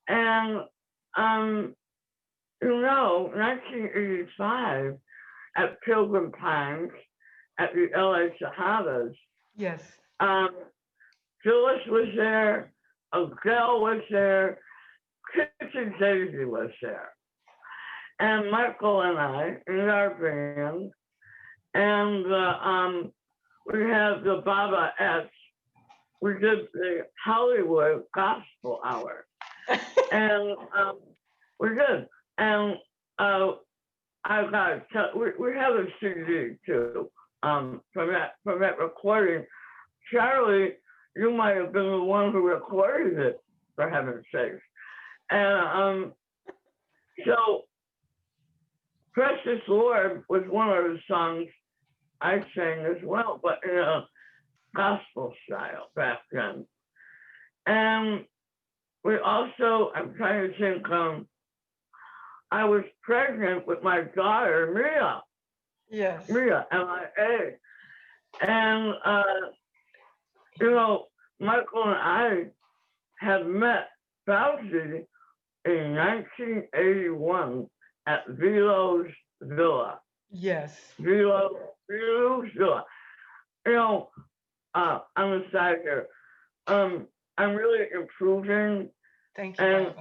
[SPEAKER 14] And, you know, 1985 at Pilgrim Pines at the LA Sahavases,
[SPEAKER 10] Yes.
[SPEAKER 14] Phyllis was there, Adele was there, Kitchen Daisy was there. And Michael and I in our band, and we had the Baba Ash. We did the Hollywood Gospel Hour, and we did. And I got we have a CD too from that recording. Charlie, you might have been the one who recorded it, for heaven's sake. And so Precious Lord was one of the songs I sang as well, but in a gospel style back then. And we also, I'm trying to think, I was pregnant with my daughter, Mia.
[SPEAKER 10] Yes.
[SPEAKER 14] Mia, M-I-A. And, you know, Michael and I had met Bhauji in 1981 at Velo's Villa.
[SPEAKER 10] Yes.
[SPEAKER 14] Velo's Villa. You know, on the side here, I'm really improving.
[SPEAKER 10] Thank you,
[SPEAKER 14] And,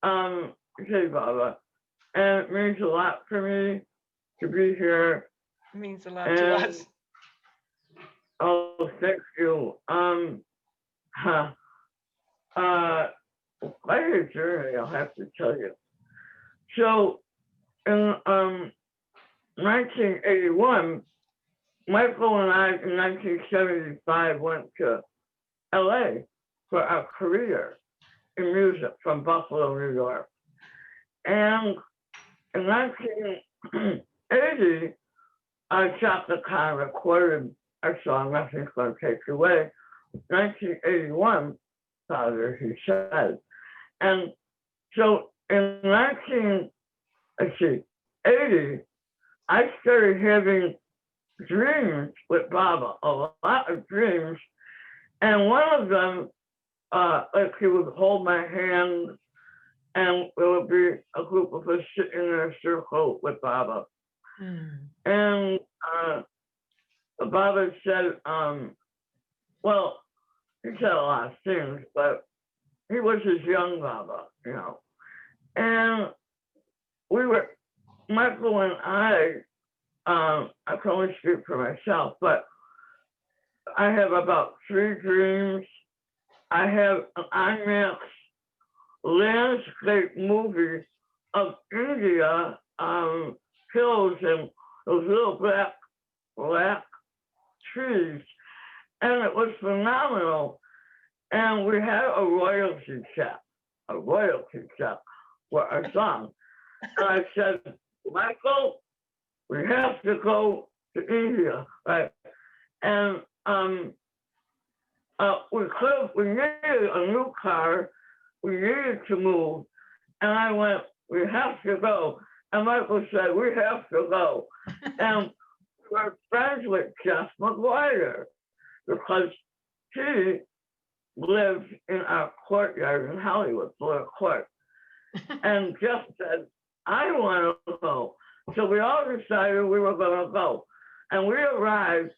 [SPEAKER 10] Baba.
[SPEAKER 14] okay, Baba. And it means a lot for me to be here.
[SPEAKER 10] It means a lot to us.
[SPEAKER 14] Oh, thank you. Quite a journey, I'll have to tell you. So, in 1981, Michael and I in 1975 went to LA for our career in music from Buffalo, New York. And in 1980, Chaka Khan recorded our song, Nothing's Gonna Take You Away. 1981, Father, he said. And so in 1980, I started having dreams with Baba, a lot of dreams. And one of them, like he would hold my hand and there would be a group of us sitting in a circle with Baba. And Baba said, well, he said a lot of things, but he was his young Baba, you know. And we were, Michael and I can only speak for myself, but I have about 3 dreams. I have an IMAX landscape movie of India, hills and those little black trees, and it was phenomenal. And we had a royalty check for our song. And I said, Michael, we have to go to India, right? And we needed a new car, we needed to move. And I went, we have to go. And Michael said, we have to go. And we were friends with Jeff McGuire because he lived in our courtyard in Hollywood, Florida Court. And Jeff said, I want to go. So we all decided we were going to go. And we arrived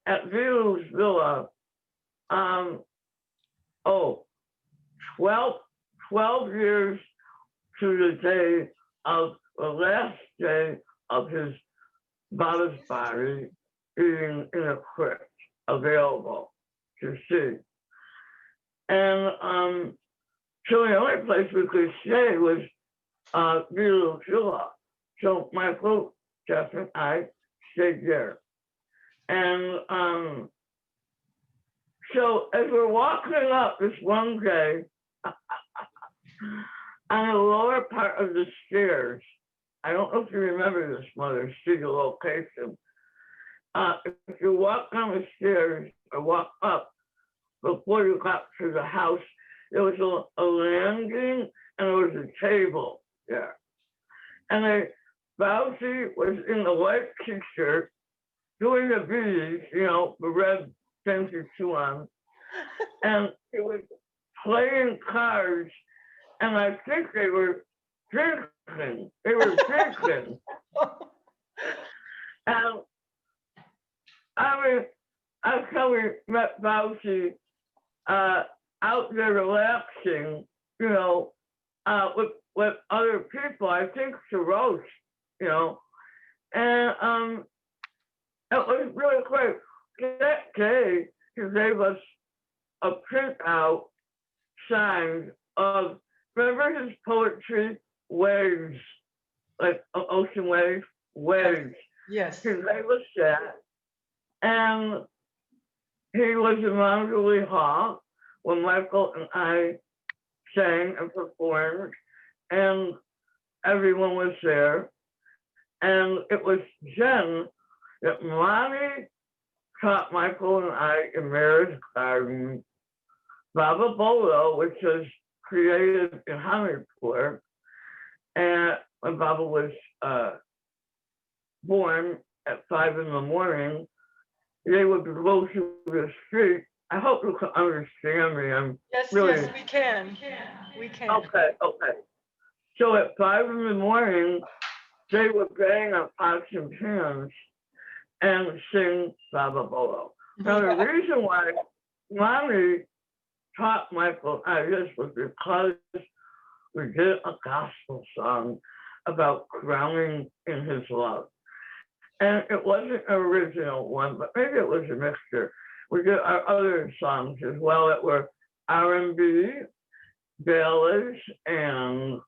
[SPEAKER 14] at Velo's Villa, 12 years to the day of the last day of his Baba's body being in a crypt available to see. And so the only place we could stay was Velo's Villa. So Michael Jeff and I stayed there. And so as we're walking up this one day, on the lower part of the stairs, I don't know if you remember this, Mother, see the location. If you walk down the stairs or walk up before you got to the house, there was a landing and there was a table there. And Bhauji was in the white t-shirt doing the beads, you know, the red things you chew on. And he was playing cards, and I think they were drinking. They were drinking. And I mean, that's how we met Bhauji out there relaxing, you know, with other people. I think Sarosh, you know, and it was really great. That day, he gave us a printout signed of, remember his poetry, waves, like ocean waves, waves.
[SPEAKER 10] Yes.
[SPEAKER 14] He gave us that. And he was in Mandali Hall when Michael and I sang and performed, and everyone was there. And it was then that Mommy taught Michael and I in Mary's Garden, Baba Bollo, which was created in Hamidpur. And when Baba was born at 5 in the morning, they would go through the street. I hope you can understand me. I'm
[SPEAKER 10] Yes,
[SPEAKER 14] really...
[SPEAKER 10] yes, we can. We can.
[SPEAKER 14] Okay. So at 5 in the morning, they would bang on pots and pans and sing Baba Bollo. Now, the reason why Mommy taught Michael and I this was because we did a gospel song about drowning in his love. And it wasn't an original one, but maybe it was a mixture. We did our other songs as well that were R&B, ballads, and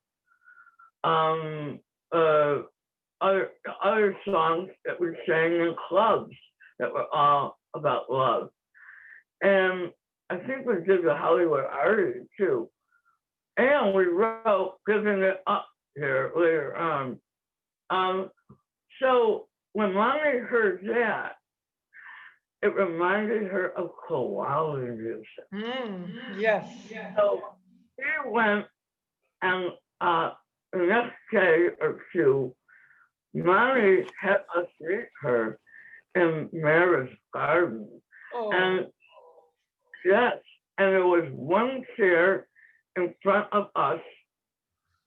[SPEAKER 14] other songs that we sang in clubs that were all about love. And I think we did the Hollywood Artie too. And we wrote Giving It Up here later on. So when Mommy heard that, it reminded her of Kowali music.
[SPEAKER 10] Yes.
[SPEAKER 14] So she went, and the next day or two, Mommy had us meet her in Mary's Garden.
[SPEAKER 10] Oh.
[SPEAKER 14] And yes, and there was one chair in front of us,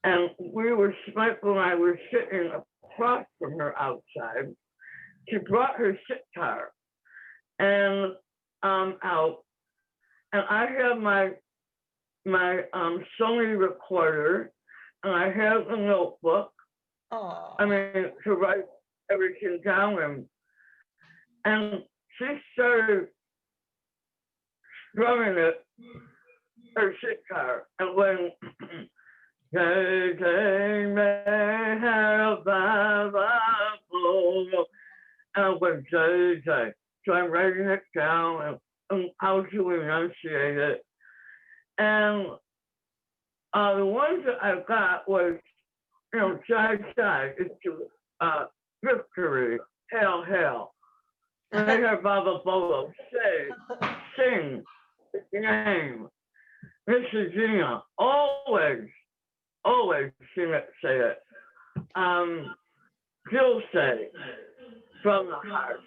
[SPEAKER 14] and Michael and I were sitting across from her outside. She brought her sitar and out, and I have my Sony recorder, and I have a notebook.
[SPEAKER 10] Oh.
[SPEAKER 14] I mean, to write everything down, and she started strumming it, her sitar, and when and when so I'm writing it down and how to enunciate it. And the ones that I got was, you know, side, it's victory, hail, hail. And I heard Baba Bollo sing his name. Mrs. Gina, always sing it, say it. Jill say, from the heart.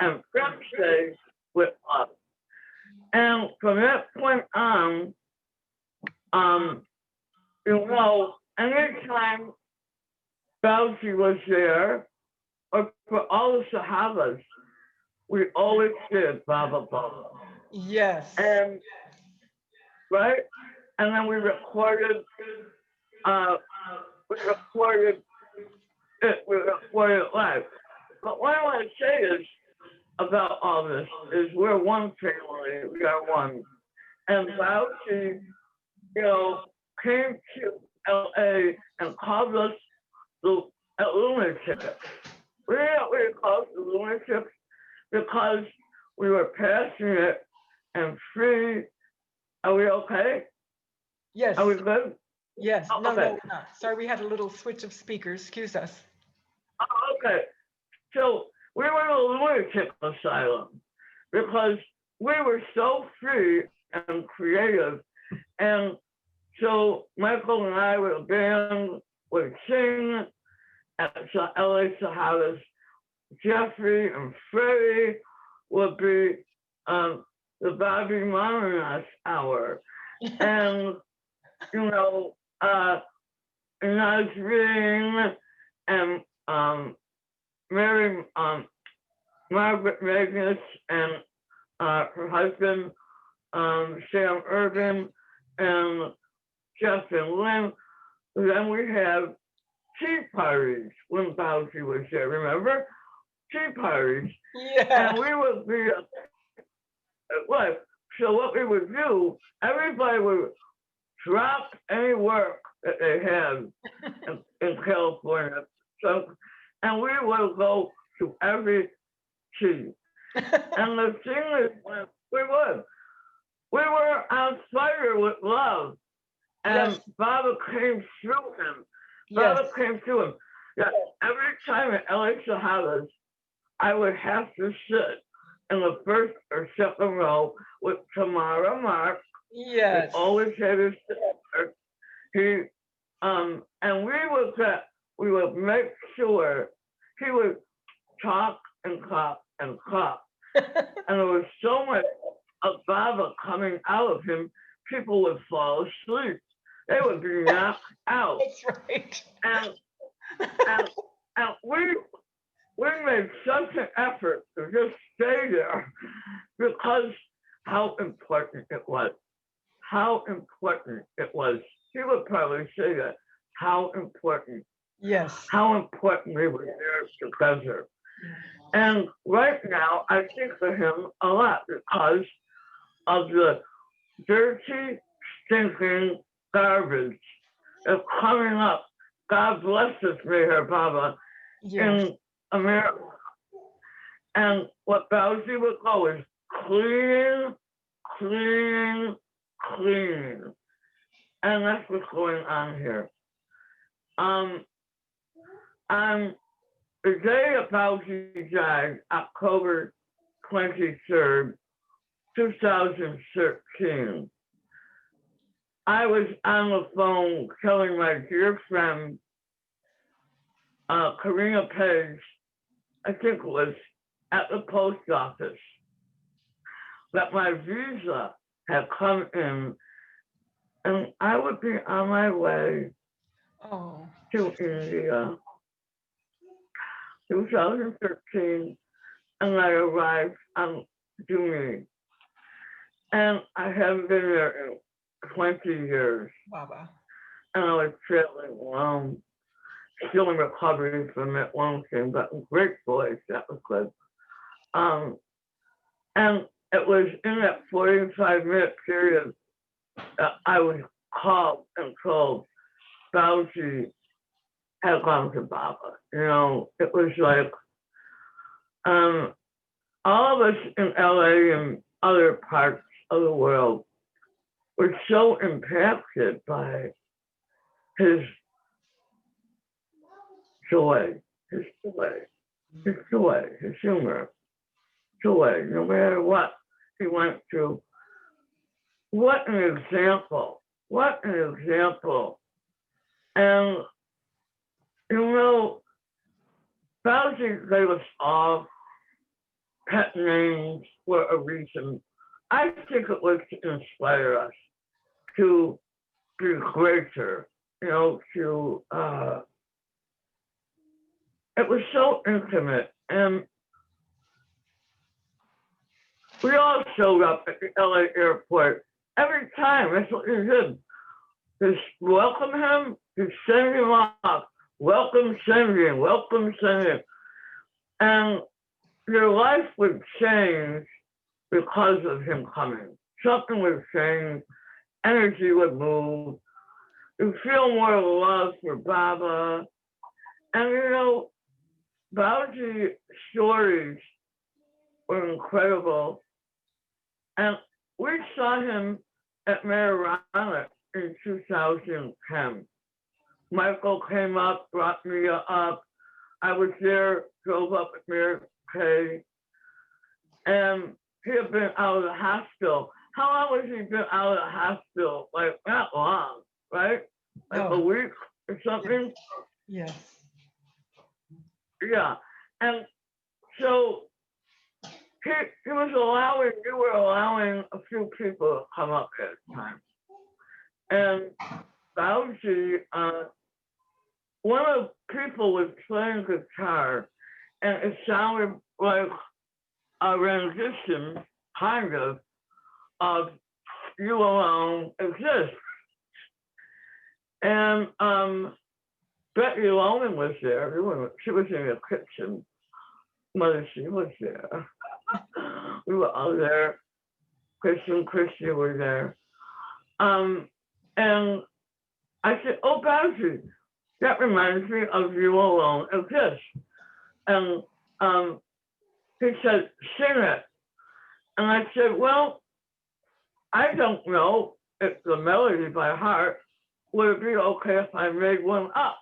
[SPEAKER 14] And Fred say, with love. And from that point on, you know, anytime Bhauji was there, or for all the Sahavas, we always did Baba Bollo.
[SPEAKER 10] Yes.
[SPEAKER 14] And right? And then we recorded it live. But what I want to say is about all this is we're one family, we are one. And Bhauji, you know, came to LA and called us the lunatic. we called the lunatics because we were passionate and free. Are we okay?
[SPEAKER 10] Yes.
[SPEAKER 14] Are we good?
[SPEAKER 10] Yes.
[SPEAKER 14] Oh,
[SPEAKER 10] No,
[SPEAKER 14] okay.
[SPEAKER 10] no, we're not. Sorry, we had a little switch of speakers. Excuse us.
[SPEAKER 14] Oh, okay. So we were in a lunatic asylum because we were so free and creative. And so Michael and I with a band would sing at LA Sahavases. Jeffrey and Freddie would be the Bobby Manonash hour. And, you know, Nazreen and Mary, Margaret Magnus and her husband, Sam Urban and Jeff and Lynn. Then we have tea parties when Bhauji was there, remember? Tea parties.
[SPEAKER 10] Yeah.
[SPEAKER 14] And we would be, so what we would do, everybody would drop any work that they had in California. So, and we would go to every tea. And the thing is, we were on fire with love. And
[SPEAKER 10] Yes.
[SPEAKER 14] Baba came through him.
[SPEAKER 10] Yes.
[SPEAKER 14] Baba came through him. Yeah, every time at LA Sahavases, I would have to sit in the first or second row with Tamara Mark.
[SPEAKER 10] Yes.
[SPEAKER 14] He always had his sister. And we would make sure he would talk and talk and talk. And there was so much of Baba coming out of him, people would fall asleep. They would be knocked out.
[SPEAKER 10] That's right.
[SPEAKER 14] And we made such an effort to just stay there because how important it was. How important it was. He would probably say that. How important.
[SPEAKER 10] Yes.
[SPEAKER 14] How important we were there together. And right now, I think of him a lot because of the dirty, stinking garbage that's coming up. God bless us, Meher Baba,
[SPEAKER 10] Yes.
[SPEAKER 14] in America. And what Bhauji would go is clean, clean, clean. And that's what's going on here. On the day of Bhauji died, October 23rd, 2013, I was on the phone telling my dear friend, Karina Page, I think it was at the post office, that my visa had come in and I would be on my way to India, 2013, and I arrived on June. And I haven't been there in 20 years.
[SPEAKER 10] Baba.
[SPEAKER 14] And I was traveling alone, still in recovery from that lung thing, but great voice, that was good. And it was in that 45-minute period that I was called and told Bhauji had gone to Baba. You know, it was like all of us in LA and other parts of the world were so impacted by his joy, his humor, joy, no matter what he went through. What an example, what an example. And, you know, Bhauji gave us all pet names for a reason. I think it was to inspire us to be greater, you know, it was so intimate. And we all showed up at the LA airport every time. That's what we did. Just welcome him, just send him off. Welcome, send him, welcome, send him. And your life would change because of him coming. Something would change, energy would move. You feel more love for Baba. And you know, Bhauji stories were incredible. And we saw him at Meherana in 2010. Michael came up, brought me up. I was there, drove up with Mary Kay. And he had been out of the hospital. How long has he been out of the hospital? Like, not long, right? Like a week or something?
[SPEAKER 10] Yes.
[SPEAKER 14] Yeah. And so you were allowing a few people to come up at the time. And Bhauji, one of the people was playing guitar, and it sounded like a rendition, kind of You Alone Exist. And Betty Loman was there. She was in the kitchen. Mother, she was there. We were all there. Christy were there. And I said, oh, Bhauji, that reminds me of You Alone Exist. And he said, sing it. And I said, well, I don't know if the melody by heart. Would it be okay if I made one up?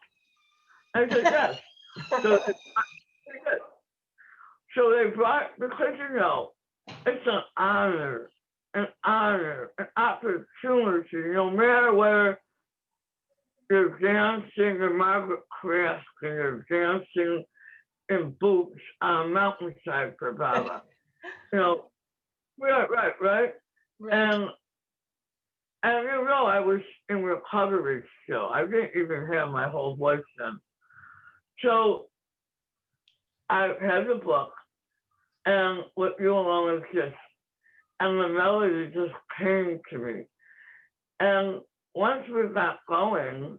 [SPEAKER 14] I said, yes. So they brought, because it's an honor, an opportunity, no matter whether you're dancing in Margaret Craft and you're dancing in boots on a mountainside for Baba. Right. And I was in recovery still. I didn't even have my whole voice then. So I had the book and what You Alone Exist, and the melody just came to me. And once we got going,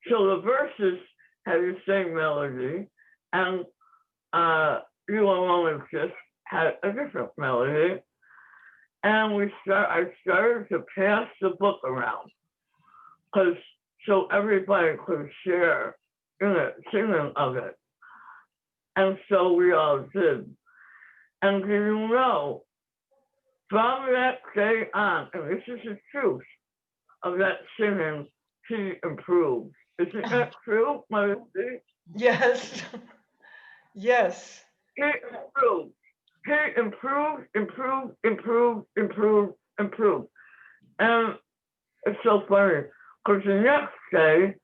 [SPEAKER 14] so the verses had the same melody, and You Alone Exist had a different melody. And I started to pass the book around, so everybody could share in it, singing of it. And so we all did. And from that day on, and this is the truth of that singing, he improved. Isn't that true, Mother C?
[SPEAKER 10] Yes. Yes.
[SPEAKER 14] He improved. He improved. And it's so funny, because the next day,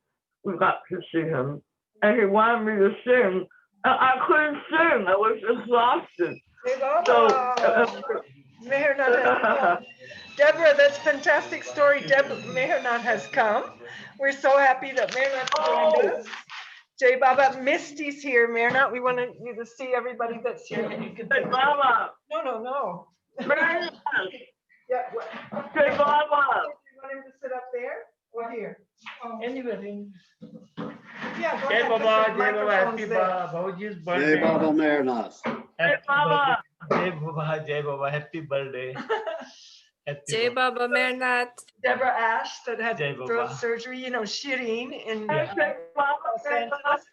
[SPEAKER 14] we got to see him, and he wanted me to sing, and I couldn't sing. I was exhausted.
[SPEAKER 10] Mehernath, Deborah, that's a fantastic story. Mehernath has come. We're so happy that Mehernath joined us. Jai Baba, Misty's here, Mehernath. We want you to see everybody that's here.
[SPEAKER 14] Jai Baba.
[SPEAKER 10] No.
[SPEAKER 14] Mehernath.
[SPEAKER 10] Yeah.
[SPEAKER 14] Jai Baba.
[SPEAKER 10] You want him to sit up there or here? Anybody. Yeah,
[SPEAKER 15] Jai Baba, happy Bhauji's birthday.
[SPEAKER 9] Jai Baba Mehernath.
[SPEAKER 14] Jai Baba.
[SPEAKER 15] Jai Baba, happy birthday.
[SPEAKER 3] Jai Baba Mehernath.
[SPEAKER 10] Deborah Ash that had throat surgery, Shirin in Los Angeles.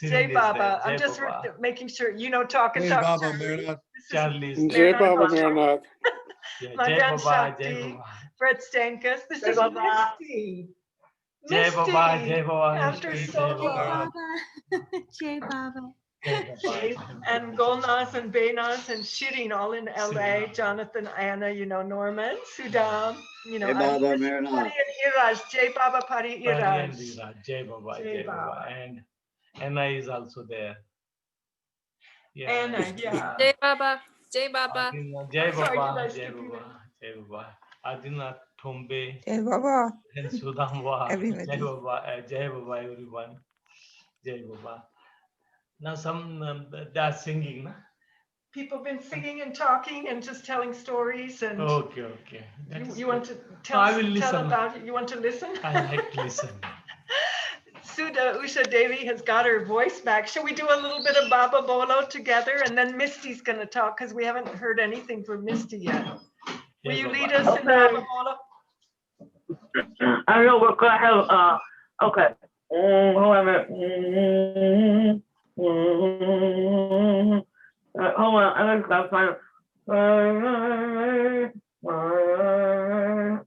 [SPEAKER 10] Jai Baba. I'm just making sure, talk.
[SPEAKER 1] Jai Baba Mehernath.
[SPEAKER 4] Jai Baba Mehernath.
[SPEAKER 10] Madan Shakti, Fred Stankus. This is Misty.
[SPEAKER 15] Jai Baba, Jai Baba.
[SPEAKER 10] After so long.
[SPEAKER 16] Jai Baba.
[SPEAKER 10] And Golnas and Benas and Shirin all in LA. Jonathan, Anna, Norman, Sudam,
[SPEAKER 9] Jai Baba Mehernath.
[SPEAKER 10] Pari and Iraj. Jai Baba Pari Iraj.
[SPEAKER 15] Jai Baba, Jai Baba. And Anna is also there. Yeah.
[SPEAKER 10] Anna, yeah.
[SPEAKER 3] Jai Baba. Jai Baba.
[SPEAKER 15] Jai Baba. Jai Baba. Jai Baba. Adina Thombe.
[SPEAKER 16] Jai Baba.
[SPEAKER 15] And Sudamwa.
[SPEAKER 16] Everybody.
[SPEAKER 15] Jai Baba. Jai Baba, everyone. Jai Baba. Now they're singing, na?
[SPEAKER 10] People have been singing and talking and just telling stories and.
[SPEAKER 15] Okay.
[SPEAKER 10] You want to tell about it? You want to listen?
[SPEAKER 15] I like to listen.
[SPEAKER 10] Sudha Usha Devi has got her voice back. Shall we do a little bit of Baba Bollo together? And then Misty's going to talk because we haven't heard anything from Misty yet. Will you lead us in Baba Bollo?
[SPEAKER 14] I know we're going to have, okay. Hold on a minute. hold on, I gotta find it.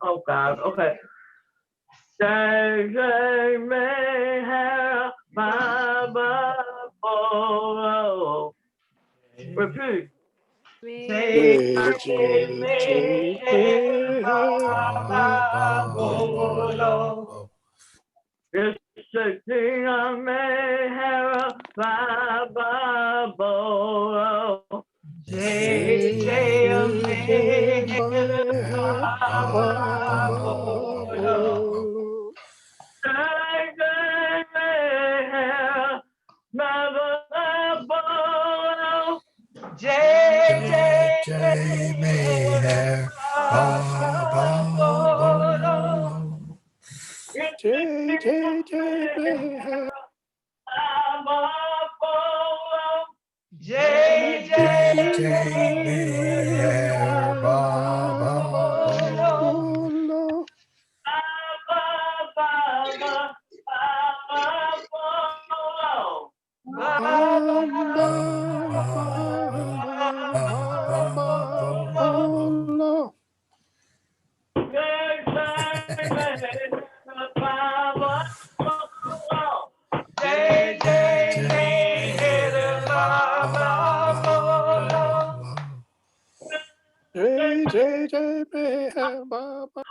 [SPEAKER 14] Oh God, okay. Jai Jai Meher Baba Bollo. Repeat.
[SPEAKER 4] Jai Jai Jai
[SPEAKER 14] Baba
[SPEAKER 4] Bolo.
[SPEAKER 14] Yes, Shakti Meher Baba Bollo. Jai Jai Meher Baba Bollo. Jai Jai Meher Baba Bollo. Jai Jai Meher Baba Bollo.
[SPEAKER 4] Jai Jai Jai Meher.
[SPEAKER 14] Jai Jai Meher Baba
[SPEAKER 4] Bollo. Bollo.
[SPEAKER 14] Jai Jai Meher Baba
[SPEAKER 4] Jai Jai Jai Meher Baba.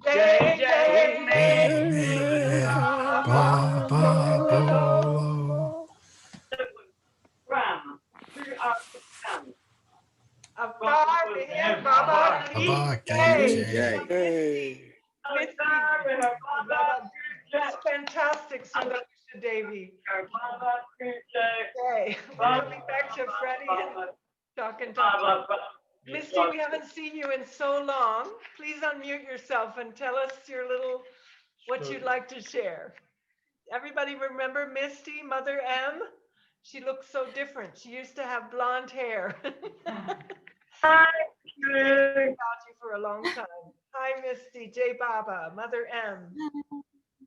[SPEAKER 14] Jai Jai
[SPEAKER 4] Meher Baba Bollo.
[SPEAKER 10] Avtar Meher Baba Ki
[SPEAKER 9] Jai
[SPEAKER 10] Jai.
[SPEAKER 9] Jai.
[SPEAKER 10] It's fantastic, Sudha Usha Devi. Okay, we're coming back to Freddie and talking. Misty, we haven't seen you in so long. Please unmute yourself and tell us your little, what you'd like to share. Everybody remember Misty, Mother M? She looks so different. She used to have blonde hair. She's been about you for a long time. Hi, Misty, Jai Baba, Mother M.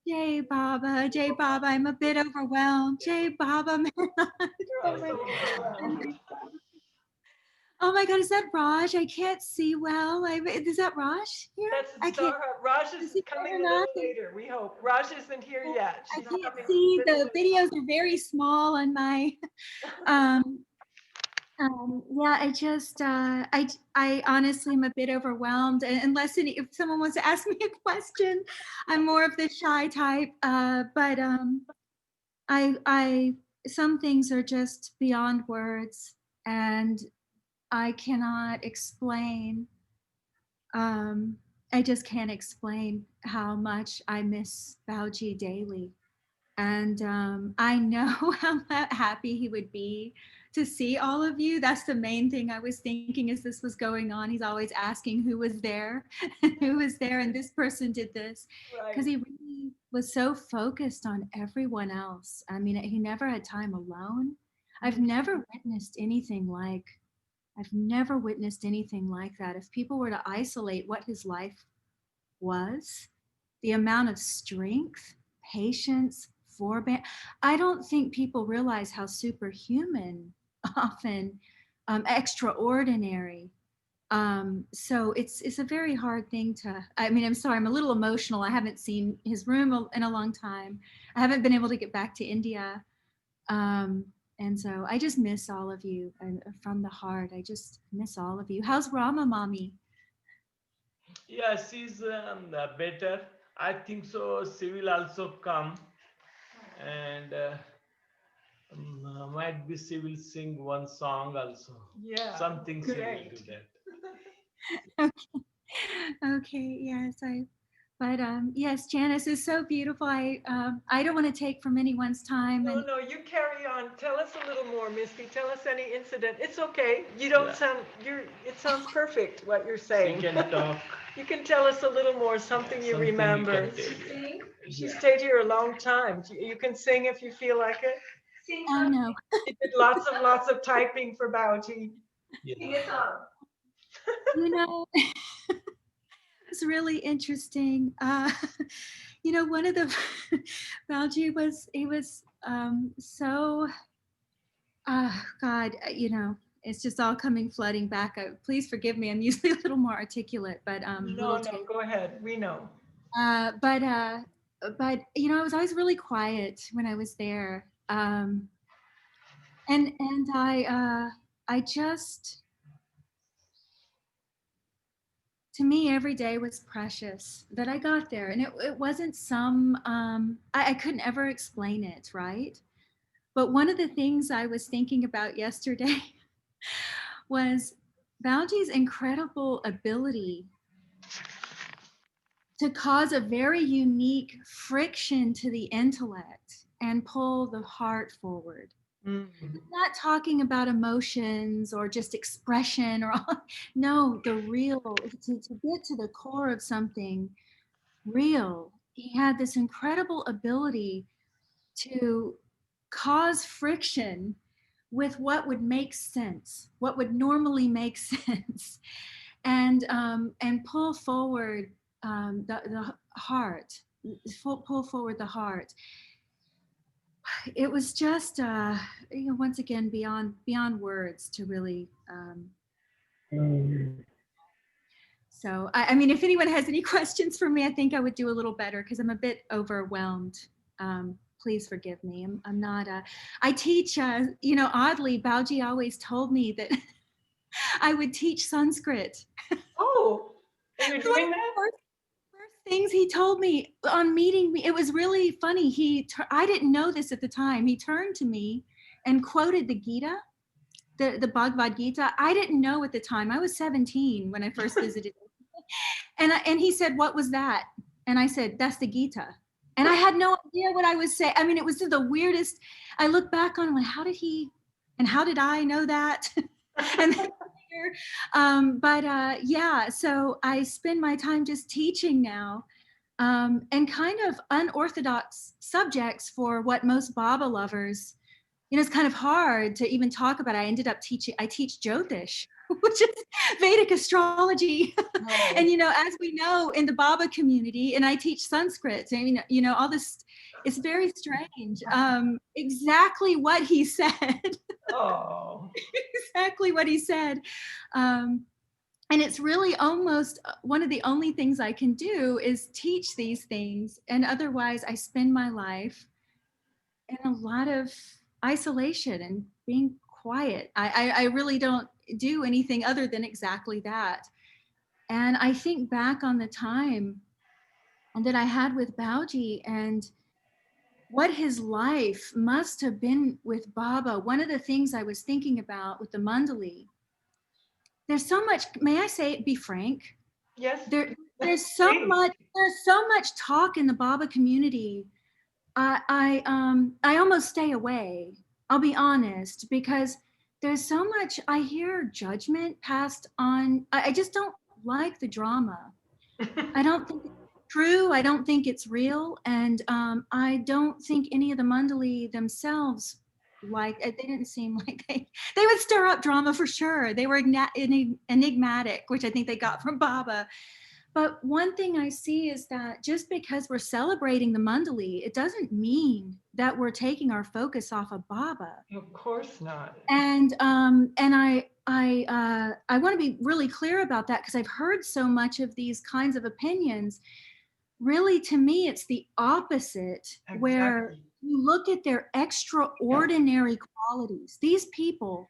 [SPEAKER 16] Jai Baba, Jai Baba. I'm a bit overwhelmed. Jai Baba. Oh my God, is that Raj? I can't see well. Is that Raj here?
[SPEAKER 10] That's Zahra. Raj is coming a little later, we hope. Raj isn't here yet.
[SPEAKER 16] I can't see. The videos are very small on my, yeah, I honestly am a bit overwhelmed. Unless if someone wants to ask me a question, I'm more of the shy type. But some things are just beyond words, and I cannot explain. I just can't explain how much I miss Bhauji daily. And I know how happy he would be to see all of you. That's the main thing I was thinking as this was going on. He's always asking who was there, who was there, and this person did this. Because he really was so focused on everyone else. I mean, he never had time alone. I've never witnessed anything like that. If people were to isolate what his life was, the amount of strength, patience, forbearance, I don't think people realize how superhuman, often extraordinary. So it's a very hard thing to, I mean, I'm sorry, I'm a little emotional. I haven't seen his room in a long time. I haven't been able to get back to India. And so I just miss all of you, and from the heart, I just miss all of you. How's Rama, mommy?
[SPEAKER 15] Yeah, she's better. I think so. She will also come, and might be she will sing one song also.
[SPEAKER 10] Yeah.
[SPEAKER 15] Something she will do that.
[SPEAKER 16] Okay, yes, but yes, Janice is so beautiful. I don't want to take from anyone's time.
[SPEAKER 10] No, no, you carry on. Tell us a little more, Misty. Tell us any incident. It's okay. You don't sound, it sounds perfect what you're saying.
[SPEAKER 15] She can talk.
[SPEAKER 10] You can tell us a little more, something you remember. She stayed here a long time. You can sing if you feel like it.
[SPEAKER 16] Oh no.
[SPEAKER 10] She did lots of typing for Bhauji.
[SPEAKER 11] Sing a song.
[SPEAKER 16] You know, it's really interesting. You know, one of the Bhauji was, he was so God, it's just all coming flooding back. Please forgive me. I'm usually a little more articulate, but
[SPEAKER 10] No, go ahead. We know.
[SPEAKER 16] But I was always really quiet when I was there. And I just, to me, every day was precious that I got there. And it wasn't I couldn't ever explain it, right? But one of the things I was thinking about yesterday was Bhauji's incredible ability to cause a very unique friction to the intellect and pull the heart forward. Mm-hmm. Not talking about emotions or just expression or no, the real, to get to the core of something real. He had this incredible ability to cause friction with what would make sense, what would normally make sense, and pull forward the heart, pull forward the heart. It was just, once again, beyond words to really. So, I mean, if anyone has any questions for me, I think I would do a little better because I'm a bit overwhelmed. Please forgive me. I'm not. I teach. Oddly, Bhauji always told me that I would teach Sanskrit.
[SPEAKER 10] Oh, are you doing that?
[SPEAKER 16] First things he told me on meeting me, it was really funny. I didn't know this at the time. He turned to me and quoted the Gita, the Bhagavad Gita. I didn't know at the time. I was 17 when I first visited. And he said, "What was that?" And I said, "That's the Gita." And I had no idea what I was saying. I mean, it was the weirdest. I look back on, how did he, and how did I know that? And then, so I spend my time just teaching now, and kind of unorthodox subjects for what most Baba lovers, it's kind of hard to even talk about. I teach Jyotish, which is Vedic astrology. Oh. And, as we know in the Baba community, and I teach Sanskrit, and, all this, it's very strange. Exactly what he said. Oh. Exactly what he said. And it's really almost one of the only things I can do is teach these things. And otherwise I spend my life in a lot of isolation and being quiet. I really don't do anything other than exactly that. And I think back on the time that I had with Bhauji and what his life must have been with Baba. One of the things I was thinking about with the Mandali, there's so much, may I say, be frank?
[SPEAKER 10] Yes.
[SPEAKER 16] There's so much talk in the Baba community. I almost stay away. I'll be honest, because there's so much, I hear judgment passed on. I just don't like the drama. I don't think it's true. I don't think it's real. And I don't think any of the Mandali themselves, they didn't seem like they would stir up drama for sure. They were enigmatic, which I think they got from Baba. But one thing I see is that just because we're celebrating the Mandali, it doesn't mean that we're taking our focus off of Baba.
[SPEAKER 10] Of course not.
[SPEAKER 16] And I want to be really clear about that because I've heard so much of these kinds of opinions. Really, to me, it's the opposite, exactly. Where you look at their extraordinary qualities. These people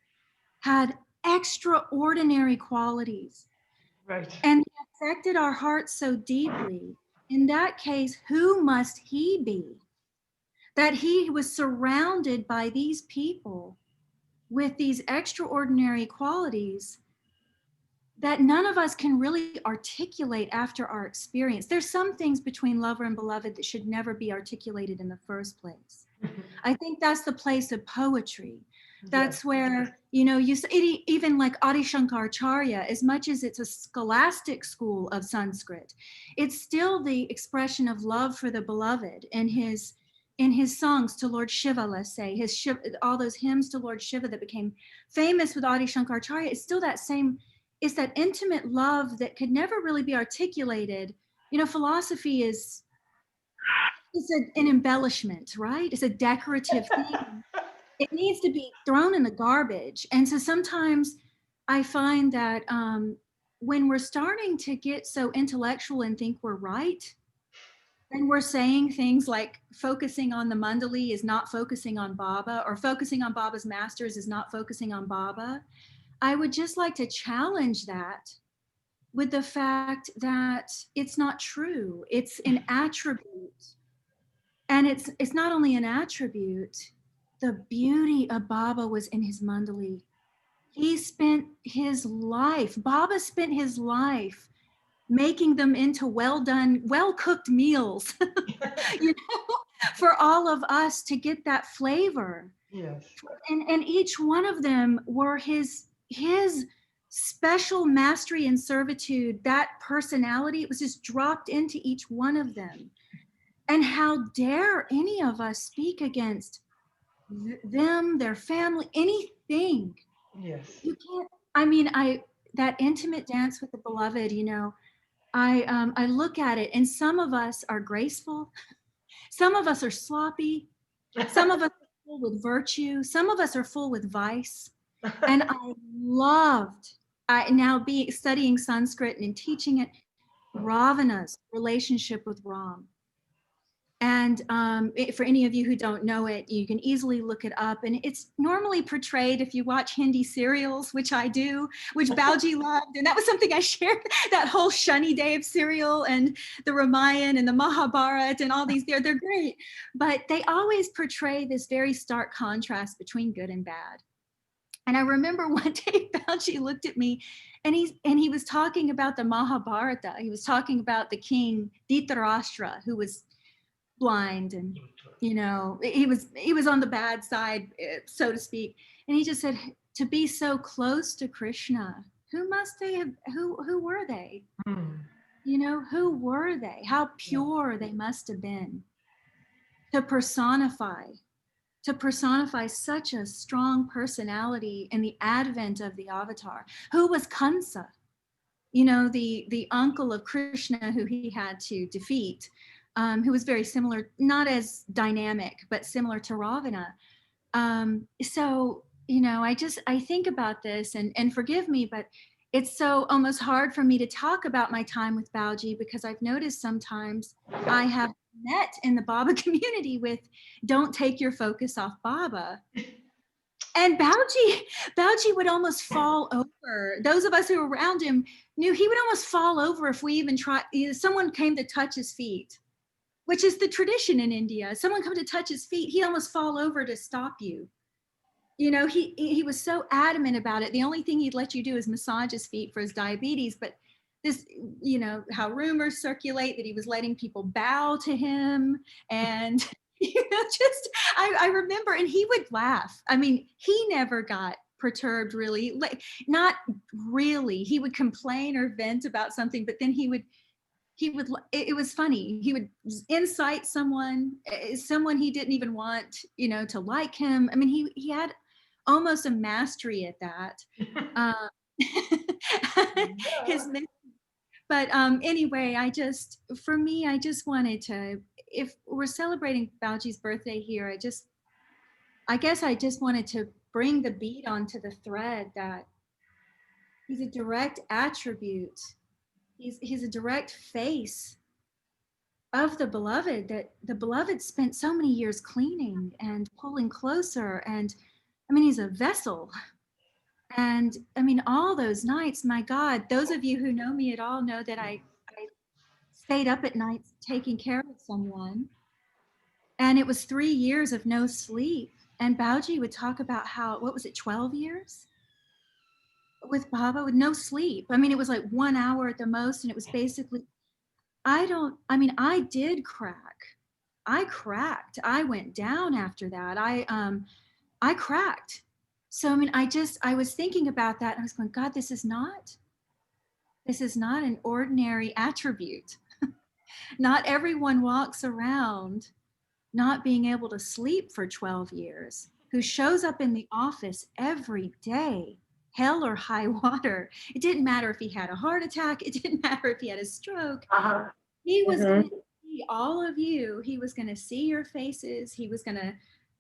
[SPEAKER 16] had extraordinary qualities.
[SPEAKER 10] Right.
[SPEAKER 16] And they affected our hearts so deeply. In that case, who must he be? That he was surrounded by these people with these extraordinary qualities that none of us can really articulate after our experience. There's some things between lover and beloved that should never be articulated in the first place. I think that's the place of poetry. That's where, even like Adi Shankaracharya, as much as it's a scholastic school of Sanskrit, it's still the expression of love for the beloved in his songs to Lord Shiva, let's say, all those hymns to Lord Shiva that became famous with Adi Shankaracharya, it's still that same, it's that intimate love that could never really be articulated. Philosophy it's an embellishment, right? It's a decorative thing. it needs to be thrown in the garbage. And so sometimes I find that when we're starting to get so intellectual and think we're right, and we're saying things like focusing on the mandali is not focusing on Baba, or focusing on Baba's masters is not focusing on Baba, I would just like to challenge that with the fact that it's not true. It's an attribute. And it's not only an attribute, the beauty of Baba was in his mandali. He spent his life, Baba spent his life making them into well-done, well-cooked meals, you know, for all of us to get that flavor.
[SPEAKER 10] Yes.
[SPEAKER 16] And each one of them were his special mastery and servitude, that personality, it was just dropped into each one of them. And how dare any of us speak against them, their family, anything.
[SPEAKER 10] Yes.
[SPEAKER 16] You can't, I mean, that intimate dance with the beloved, you know, I look at it and some of us are graceful. Some of us are sloppy. Some of us are full with virtue. Some of us are full with vice. And I loved, now studying Sanskrit and teaching it, Ravana's relationship with Ram. And for any of you who don't know it, you can easily look it up. And it's normally portrayed, if you watch Hindi serials, which I do, which Bhauji loved. And that was something I shared, that whole Shani Dev serial and the Ramayana and the Mahabharata and all these, they're great. But they always portray this very stark contrast between good and bad. And I remember one day Bhauji looked at me and he was talking about the Mahabharata. He was talking about the king Dhritarashtra, who was blind, and you know, he was on the bad side, so to speak. And he just said, to be so close to Krishna, who were they? You know, who were they? How pure they must have been to personify such a strong personality in the advent of the avatar. Who was Kansa? You know, the uncle of Krishna who he had to defeat. Who was very similar, not as dynamic, but similar to Ravana. So, you know, I think about this, and forgive me, but it's so almost hard for me to talk about my time with Bhauji, because I've noticed sometimes I have met in the Baba community with, don't take your focus off Baba. And Bhauji would almost fall over. Those of us who were around him knew he would almost fall over if we even tried, someone came to touch his feet, which is the tradition in India. Someone come to touch his feet, he'd almost fall over to stop you. You know, he was so adamant about it. The only thing he'd let you do is massage his feet for his diabetes. But this, you know, how rumors circulate that he was letting people bow to him. And, you know, just, I remember, and he would laugh. I mean, he never got perturbed really, like, not really. He would complain or vent about something, but then he would, it was funny. He would incite someone he didn't even want, you know, to like him. I mean, he had almost a mastery at that. But anyway, for me, I just wanted to, if we're celebrating Bhauji's birthday here, I guess I just wanted to bring the beat onto the thread that he's a direct attribute. He's a direct face of the beloved, that the beloved spent so many years cleaning and pulling closer. And I mean, he's a vessel. And I mean, all those nights, my God, those of you who know me at all know that I stayed up at nights taking care of someone. And it was 3 years of no sleep. And Bhauji would talk about how, what was it, 12 years? With Baba with no sleep. I mean, it was like 1 hour at the most. And it was basically, I did crack. I cracked. I went down after that. I cracked. So, I mean, I was thinking about that and I was going, God, this is not an ordinary attribute. Not everyone walks around not being able to sleep for 12 years, who shows up in the office every day, hell or high water. It didn't matter if he had a heart attack. It didn't matter if he had a stroke. He was going to see all of you. He was going to see your faces. He was going to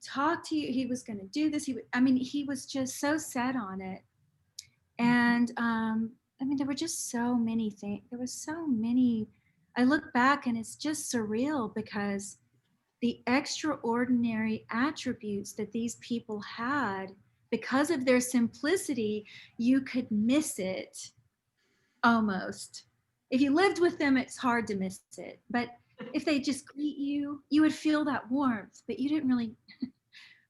[SPEAKER 16] talk to you. He was going to do this. I mean, he was just so set on it. And I mean, there were just so many things. There was so many. I look back and it's just surreal because the extraordinary attributes that these people had, because of their simplicity, you could miss it almost. If you lived with them, it's hard to miss it. But if they just greet you, you would feel that warmth, but you didn't really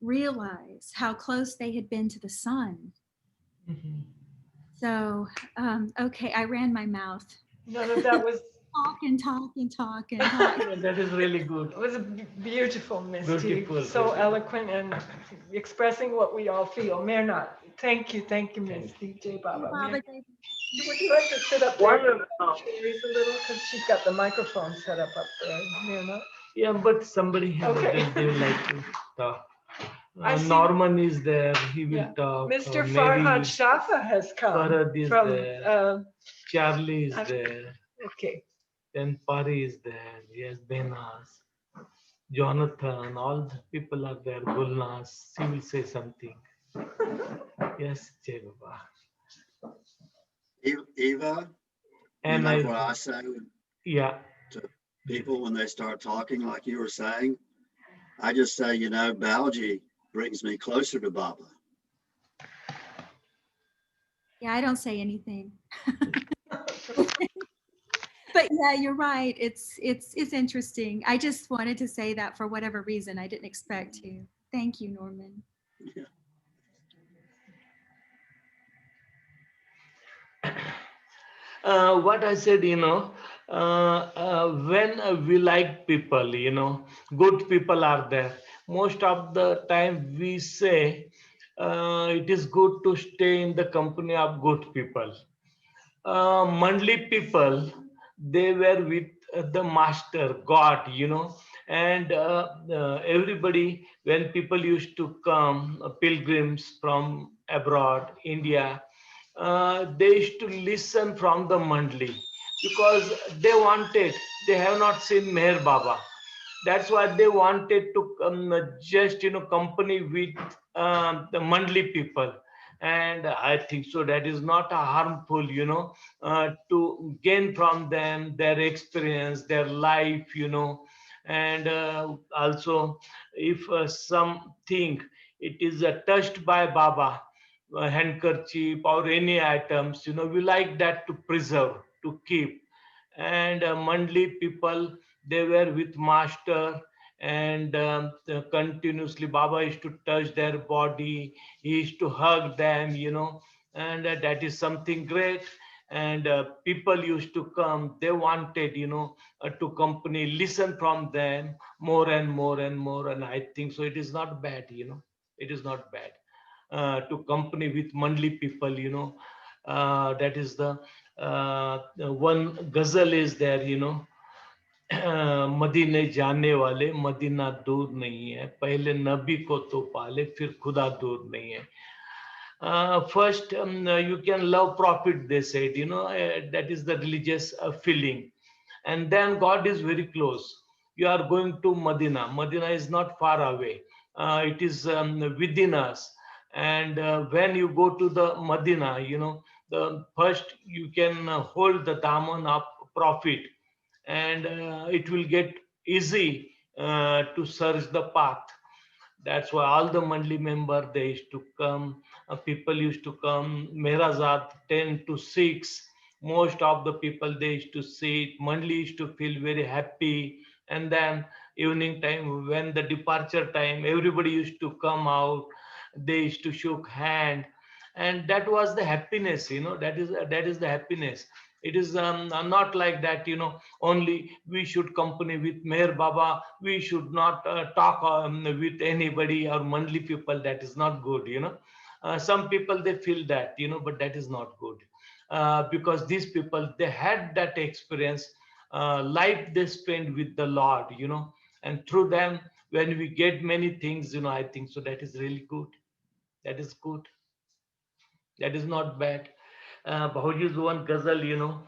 [SPEAKER 16] realize how close they had been to the sun.
[SPEAKER 10] Mm-hmm.
[SPEAKER 16] So, okay, I ran my mouth.
[SPEAKER 10] No, that was
[SPEAKER 16] talking.
[SPEAKER 15] That is really good.
[SPEAKER 10] It was a beautiful, Misty.
[SPEAKER 15] Beautiful.
[SPEAKER 10] So eloquent and expressing what we all feel. Mehernath, thank you, Misty. Jai Baba.
[SPEAKER 16] Baba,
[SPEAKER 10] Would you like to sit up there?
[SPEAKER 15] Wonderful.
[SPEAKER 10] A little, because she's got the microphone set up there. Mehernath.
[SPEAKER 15] Yeah, but somebody
[SPEAKER 10] Okay.
[SPEAKER 15] they would like to talk.
[SPEAKER 10] I see.
[SPEAKER 15] Norman is there. He will
[SPEAKER 10] Yeah.
[SPEAKER 15] talk.
[SPEAKER 10] Mr.
[SPEAKER 15] Mary
[SPEAKER 10] Farhad Shafa has come
[SPEAKER 15] Farhad is
[SPEAKER 10] from.
[SPEAKER 15] there. Charlie is there.
[SPEAKER 10] Okay.
[SPEAKER 15] Then Pari is there. Yes, Benas, Jonathan. All the people are there. Gulnas. She will say something. Yes, Jai Baba.
[SPEAKER 9] Eva,
[SPEAKER 15] And
[SPEAKER 9] you know what I say
[SPEAKER 15] yeah.
[SPEAKER 9] to people when they start talking, like you were saying? I just say, you know, Bhauji brings me closer to Baba.
[SPEAKER 16] Yeah, I don't say anything. But yeah, you're right. It's interesting. I just wanted to say that for whatever reason. I didn't expect to. Thank you, Norman.
[SPEAKER 15] Yeah. What I said, you know, when we like people, you know, good people are there. Most of the time we say it is good to stay in the company of good people. Mandali people, they were with the master, God, you know, and everybody, when people used to come, pilgrims from abroad, India, they used to listen from the Mandali because they have not seen Meher Baba. That's why they wanted to just, you know, company with the Mandali people. And I think so that is not harmful, you know, to gain from them their experience, their life, you know. And also if something it is touched by Baba, handkerchief or any items, you know, we like that to preserve, to keep. And Mandali people, they were with master, and continuously Baba used to touch their body, he used to hug them, you know, and that is something great. And people used to come, they wanted, you know, to company, listen from them more and more and more. And I think so it is not bad, you know, it is not bad to company with Mandali people, you know. That is the one ghazal is there, you know. मदीने जाने वाले Medina दूर नहीं है, पहले नबी को तो पाले फिर खुदा दूर नहीं है. First you can love prophet, they said, you know, that is the religious feeling, and then God is very close. You are going to Medina is not far away, it is within us. And when you go to the Medina, you know, the first you can hold the daman of prophet, and it will get easy to search the path. That's why all the Mandali member, they used to come, people used to come, Merazat 10 to 6, most of the people, they used to sit, Mandali used to feel very happy. And then evening time, when the departure time, everybody used to come out, they used to shake hand, and that was the happiness, you know, that is the happiness. It is not like that, you know, only we should company with Meher Baba, we should not talk with anybody or Mandali people. That is not good, you know. Some people, they feel that, you know, but that is not good, because these people, they had that experience, life they spent with the Lord, you know, and through them, when we get many things, you know, I think so that is really good. That is good. That is not bad. Bhauji's one ghazal, you know,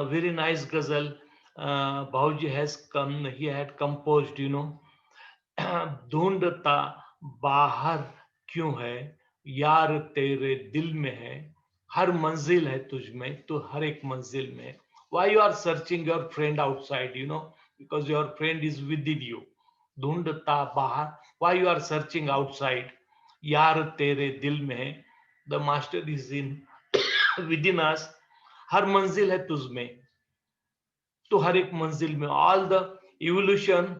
[SPEAKER 15] very nice ghazal. Bhauji has come, he had composed, you know, Dhundta बाहर क्यों है यार तेरे दिल में है हर मंजिल है तुझ में तो हर एक मंजिल में है. Why you are searching your friend outside, you know, because your friend is within you. ढूंढता बाहर, why you are searching outside? यार तेरे दिल में है. The master is in within us. हर मंजिल है तुझ में तो हर एक मंजिल में. All the evolution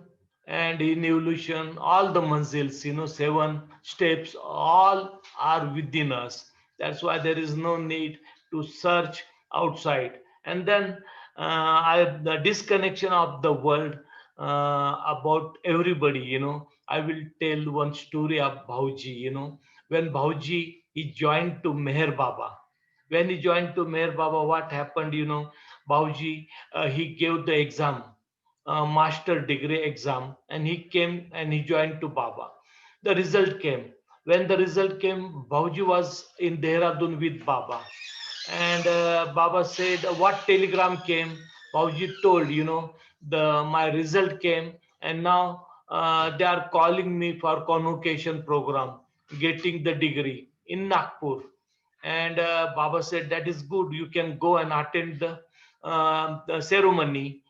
[SPEAKER 15] and in evolution, all the manzils, you know, 7 steps, all are within us. That's why there is no need to search outside. And then the disconnection of the world, about everybody, you know, I will tell one story of Bhauji. You know, when Bhauji he joined to Meher Baba, when he joined to Meher Baba, what happened, you know, Bhauji, he gave the exam, master degree exam, and he came and he joined to Baba. The result came. When the result came, Bhauji was in Dehradun with Baba. And Baba said, what telegram came? Bhauji told, you know, my result came, and now they are calling me for convocation program, getting the degree in Nagpur. And Baba said, that is good. You can go and attend the ceremony.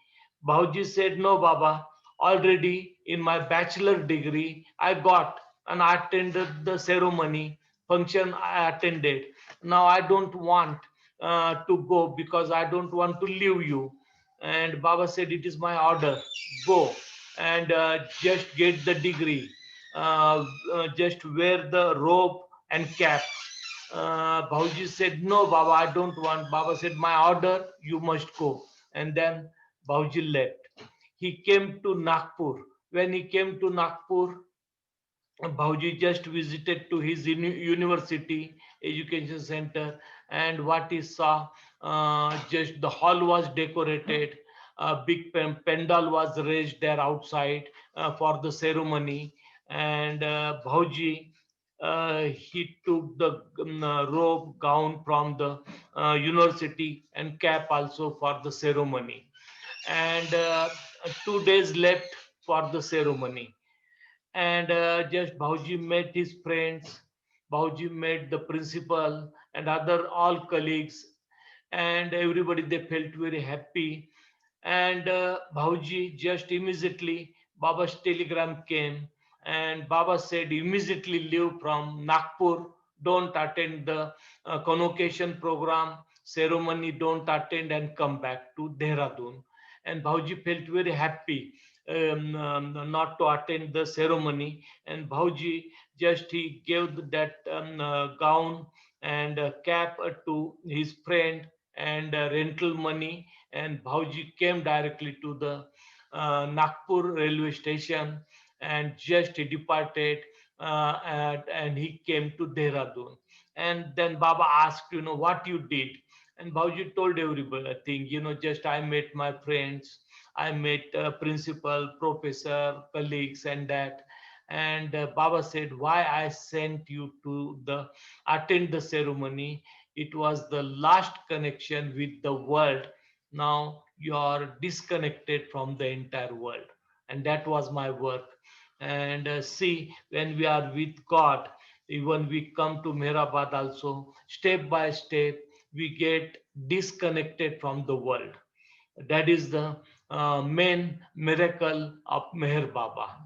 [SPEAKER 15] Bhauji said, no, Baba, already in my bachelor degree, I got and I attended the ceremony function. I attended. Now I don't want to go because I don't want to leave you. And Baba said, it is my order. Go and just get the degree. Just wear the robe and cap. Bhauji said, no, Baba, I don't want. Baba said, my order, you must go. And then Bhauji left. He came to Nagpur. When he came to Nagpur, Bhauji just visited to his university, education center, and what he saw, just the hall was decorated, a big pandal was raised there outside for the ceremony, and Bhauji, he took the robe gown from the university and cap also for the ceremony. And 2 days left for the ceremony. And just Bhauji met his friends, Bhauji met the principal and other all colleagues, and everybody, they felt very happy. And Bhauji just immediately, Baba's telegram came, and Baba said, immediately leave from Nagpur, don't attend the convocation program, ceremony, don't attend, and come back to Dehradun. And Bhauji felt very happy not to attend the ceremony. And Bhauji just he gave that gown and cap to his friend and rental money. And Bhauji came directly to the Nagpur railway station and just he departed and he came to Dehradun. And then Baba asked, you know, what you did? And Bhauji told everybody, I think, you know, just I met my friends, I met principal, professor, colleagues, and that. And Baba said, why I sent you to the attend the ceremony? It was the last connection with the world. Now you are disconnected from the entire world. And that was my work. And see, when we are with God, even we come to Meherabad also, step by step, we get disconnected from the world. That is the main miracle of Meher Baba.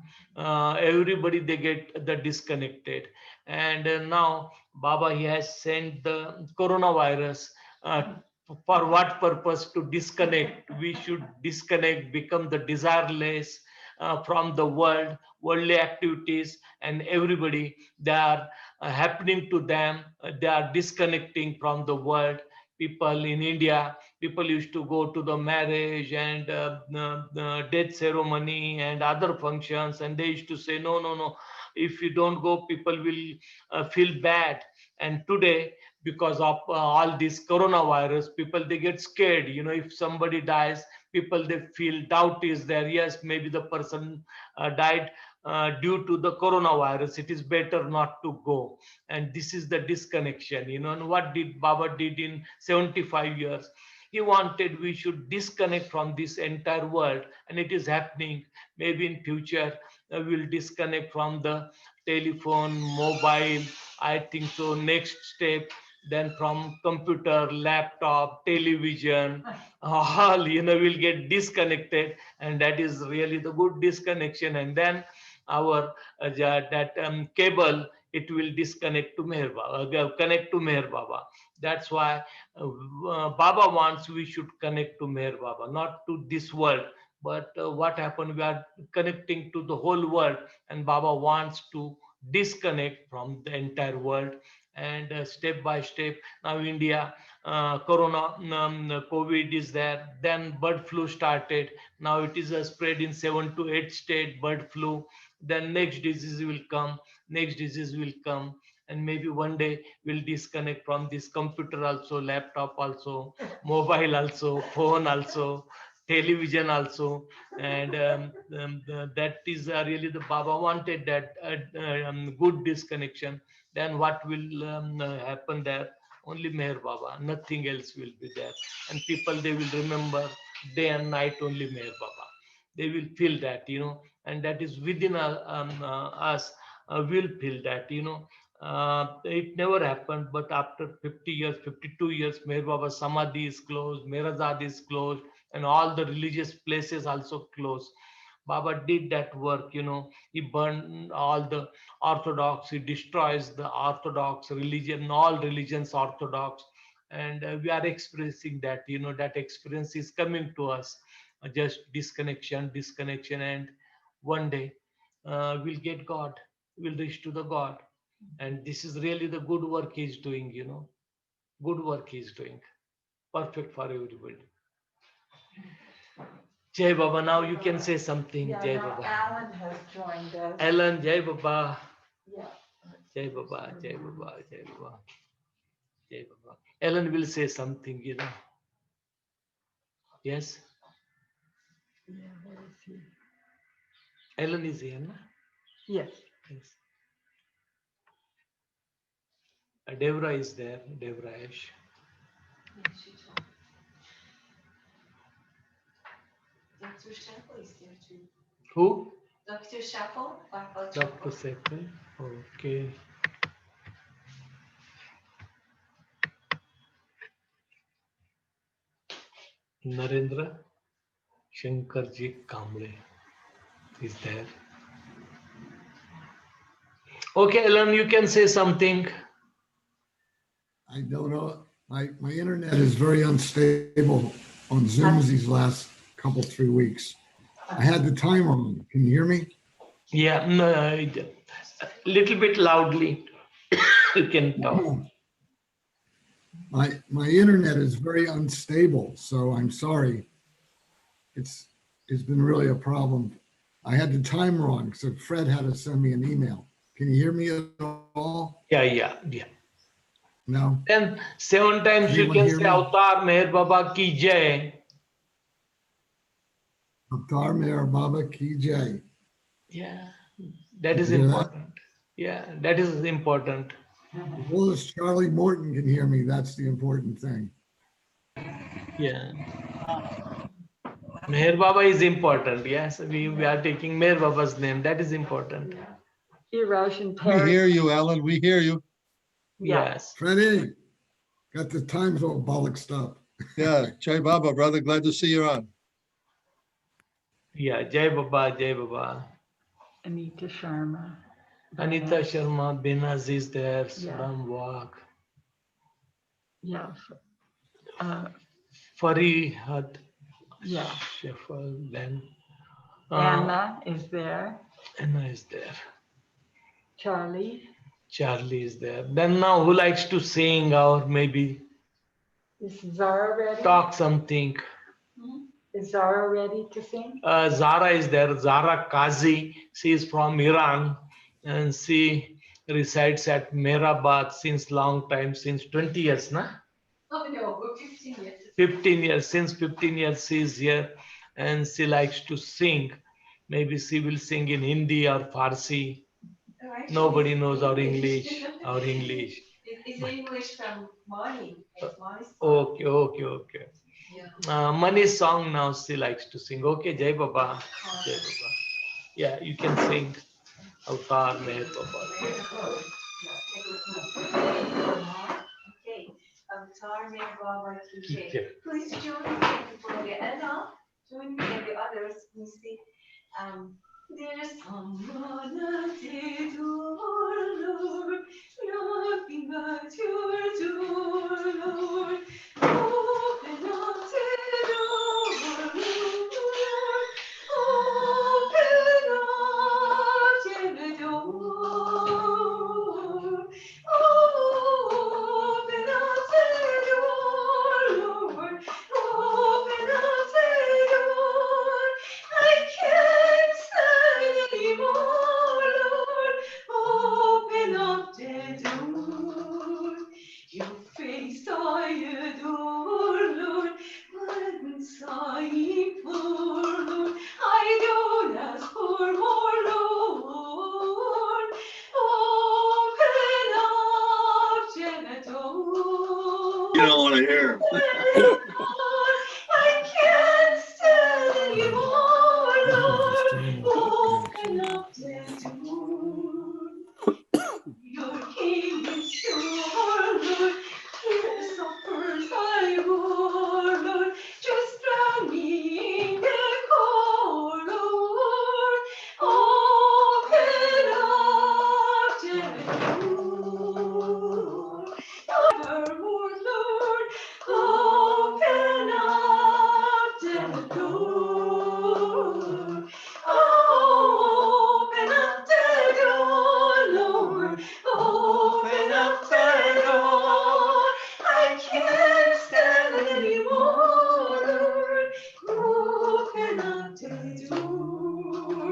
[SPEAKER 15] Everybody, they get the disconnected. And now Baba, he has sent the coronavirus. For what purpose? To disconnect. We should disconnect, become the desireless from the world, worldly activities, and everybody, they are happening to them. They are disconnecting from the world. People in India, people used to go to the marriage and the death ceremony and other functions, and they used to say, no, no, no, if you don't go, people will feel bad. And today, because of all this coronavirus, people, they get scared. You know, if somebody dies, people, they feel doubt is there. Yes, maybe the person died due to the coronavirus. It is better not to go. And this is the disconnection, you know. And what did Baba did in 75 years? He wanted we should disconnect from this entire world, and it is happening. Maybe in future we will disconnect from the telephone, mobile, I think so. Next step, then from computer, laptop, television, all, will get disconnected. And that is really the good disconnection. And then our cable, it will disconnect to Meher Baba, connect to Meher Baba. That's why Baba wants we should connect to Meher Baba, not to this world. But what happened? We are connecting to the whole world, and Baba wants to disconnect from the entire world. And step by step, now India, Corona, COVID is there. Then bird flu started. Now it is spread in 7 to 8 state bird flu. Then next disease will come. Next disease will come. And maybe one day we'll disconnect from this computer also, laptop also, mobile also, phone also, television also. And that is really the Baba wanted, that good disconnection. Then what will happen there? Only Meher Baba, nothing else will be there. And people, they will remember day and night only Meher Baba. They will feel that, and that is within us, will feel that, it never happened, but after 50 years, 52 years, Meher Baba Samadhi is closed, Meherazad is closed, and all the religious places also closed. Baba did that work, he burned all the Orthodox, he destroys the Orthodox religion, all religions Orthodox. And we are experiencing that, that experience is coming to us, just disconnection, and one day we'll get God, we'll reach to the God. And this is really the good work he's doing, good work he's doing. Perfect for everybody. Jai Baba, now you can say something.
[SPEAKER 10] Yeah,
[SPEAKER 15] Jai
[SPEAKER 10] now
[SPEAKER 15] Baba.
[SPEAKER 10] Alan has joined us.
[SPEAKER 15] Alan, Jai Baba.
[SPEAKER 10] Yeah.
[SPEAKER 15] Jai Baba, Jai Baba, Jai Baba. Jai Baba. Alan will say something, Yes?
[SPEAKER 10] Yeah, where is he?
[SPEAKER 15] Alan is here, no?
[SPEAKER 10] Yes.
[SPEAKER 15] Yes. Deborah is there, Deborah Ash.
[SPEAKER 11] Dr. Shafa is there too.
[SPEAKER 15] Who?
[SPEAKER 11] Dr. Shafa.
[SPEAKER 15] Dr. Sekal. Okay. Narendra Shankarji Kamble is there. Okay, Alan, you can say something.
[SPEAKER 17] I don't know. My internet is very unstable on Zooms these last couple, 3 weeks. I had the timer on. Can you hear me?
[SPEAKER 15] Yeah, no, a little bit loudly. You can talk.
[SPEAKER 17] My internet is very unstable, so I'm sorry. It's been really a problem. I had the timer on, so Fred had to send me an email. Can you hear me at all?
[SPEAKER 15] Yeah.
[SPEAKER 17] No.
[SPEAKER 15] Then 7 times you
[SPEAKER 17] Anyone
[SPEAKER 15] can
[SPEAKER 17] hear
[SPEAKER 15] say
[SPEAKER 17] me?
[SPEAKER 15] Avatar Meher Baba Ki Jai.
[SPEAKER 17] Avatar Meher Baba Ki Jai.
[SPEAKER 15] Yeah, that
[SPEAKER 17] Did
[SPEAKER 15] is
[SPEAKER 17] you hear that?
[SPEAKER 15] important. Yeah, that is important.
[SPEAKER 17] As well as Charlie Morton can hear me, that's the important thing.
[SPEAKER 15] Yeah. Meher Baba is important. Yes, we are taking Meher Baba's name. That is important.
[SPEAKER 10] Russian
[SPEAKER 1] We hear you, Alan. We hear you.
[SPEAKER 15] Yes.
[SPEAKER 17] Freddie, got the times all bollocksed up.
[SPEAKER 1] Yeah, Jai Baba, brother. Glad to see you on.
[SPEAKER 15] Yeah, Jai Baba, Jai Baba.
[SPEAKER 10] Anita Sharma.
[SPEAKER 15] Anita Sharma, Benaz is there,
[SPEAKER 10] Yeah.
[SPEAKER 15] Suram Wak.
[SPEAKER 10] Yeah.
[SPEAKER 15] Farhad
[SPEAKER 10] Yeah.
[SPEAKER 15] Shafa, then
[SPEAKER 10] Anna is there.
[SPEAKER 15] Anna is there.
[SPEAKER 10] Charlie.
[SPEAKER 15] Charlie is there. Then now who likes to sing or maybe
[SPEAKER 10] Is Zara ready?
[SPEAKER 15] talk something?
[SPEAKER 10] Is Zara ready to sing?
[SPEAKER 15] Zahra is there. Zahra Ghazi. She is from Iran and she resides at Meherabad since long time, since 20 years, na?
[SPEAKER 11] Oh no, 15 years.
[SPEAKER 15] 15 years. Since 15 years she is here and she likes to sing. Maybe she will sing in Hindi or Farsi.
[SPEAKER 11] Oh, actually,
[SPEAKER 15] Nobody knows our English. Our English.
[SPEAKER 11] It's English from Mani. It's Mani's song.
[SPEAKER 15] Okay.
[SPEAKER 11] Yeah.
[SPEAKER 15] Mani's song now she likes to sing. Okay, Jai Baba. Jai Baba. Yeah, you can sing. अवतार मेहर बाबा
[SPEAKER 11] Okay, Avatar Meher Baba ki
[SPEAKER 15] ठीक
[SPEAKER 11] jai.
[SPEAKER 15] है
[SPEAKER 11] Please join me for the Anna. Join me and the others. You see, there's someone at the door, Lord, knocking at your door, Lord. Open up the door, Lord. Open up the door. Open up the door, Lord. Open up the door. I can't stand anymore, Lord. Open up the door. Your face I adore, Lord. Once I implore, Lord. I don't ask for more, Lord. Open up the door.
[SPEAKER 9] You don't want to hear.
[SPEAKER 11] I can't stand anymore, Lord. Open up the door. Your king is sure, Lord. Here suffers I bore, Lord. Just drown me in the cold, Lord. Open up the door. Evermore, Lord. Open up the door. Open up the door, Lord. Open up the door. I can't stand anymore, Lord. Open up the door.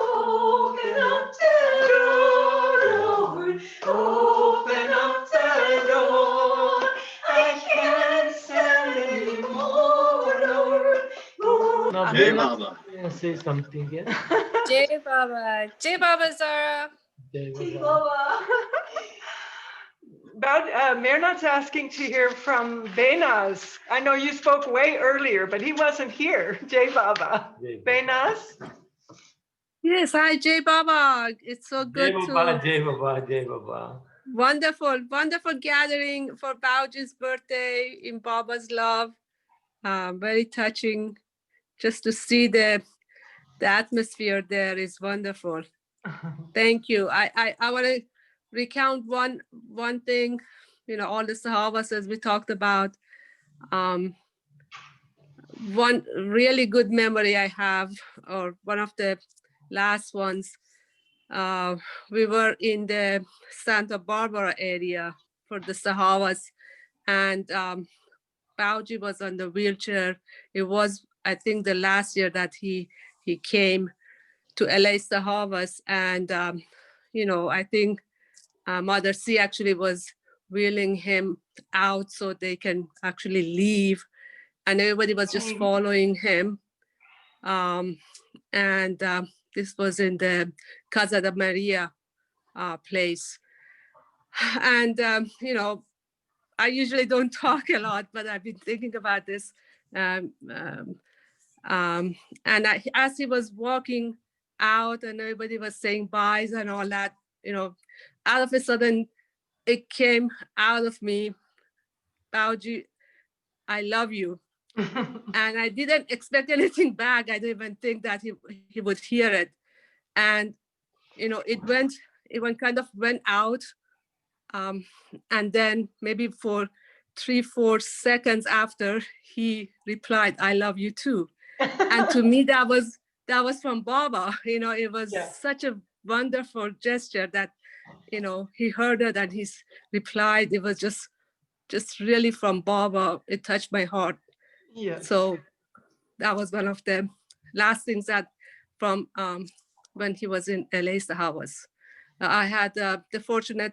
[SPEAKER 11] Open up the door, Lord. Open up the door. I can't stand anymore, Lord.
[SPEAKER 15] now
[SPEAKER 9] Jai
[SPEAKER 15] Bena
[SPEAKER 9] Baba.
[SPEAKER 15] say something yes
[SPEAKER 3] Jai Baba Zara.
[SPEAKER 15] Jai
[SPEAKER 11] Hey,
[SPEAKER 15] Baba.
[SPEAKER 11] Baba.
[SPEAKER 10] About Mehernath's asking to hear from Benaz. I know you spoke way earlier, but he wasn't here. Jai Baba.
[SPEAKER 15] Jai
[SPEAKER 10] Benaz?
[SPEAKER 6] Yes, hi, Jay Baba. It's so
[SPEAKER 15] Jai
[SPEAKER 6] good
[SPEAKER 15] Baba
[SPEAKER 6] to
[SPEAKER 15] Jai Baba Jai Baba
[SPEAKER 6] wonderful gathering for Bauji's birthday in Baba's love. Very touching. Just to see the atmosphere there is wonderful. Thank you. I want to recount one thing. You know, all the Sahavases we talked about. One really good memory I have, or one of the last ones. We were in the Santa Barbara area for the Sahavas, and Bauji was on the wheelchair. It was, I think, the last year that he came to LA Sahavas, and you know, I think Mother C actually was wheeling him out so they can actually leave, and everybody was just following him. And this was in the Casa de Maria place. And, you know, I usually don't talk a lot, but I've been thinking about this. And as he was walking out and everybody was saying byes and all that, you know, out of a sudden it came out of me, Bauji, I love you. And I didn't expect anything back. I didn't even think that he would hear it. And, you know, it kind of went out. And then maybe for 3-4 seconds after, he replied, I love you too. And to me, that was from Baba. You know, it was such a wonderful gesture that, you know, he heard it and he replied. It was just really from Baba. It touched my heart.
[SPEAKER 10] Yes.
[SPEAKER 6] So that was one of the last things that from when he was in LA Sahavas. I had the fortunate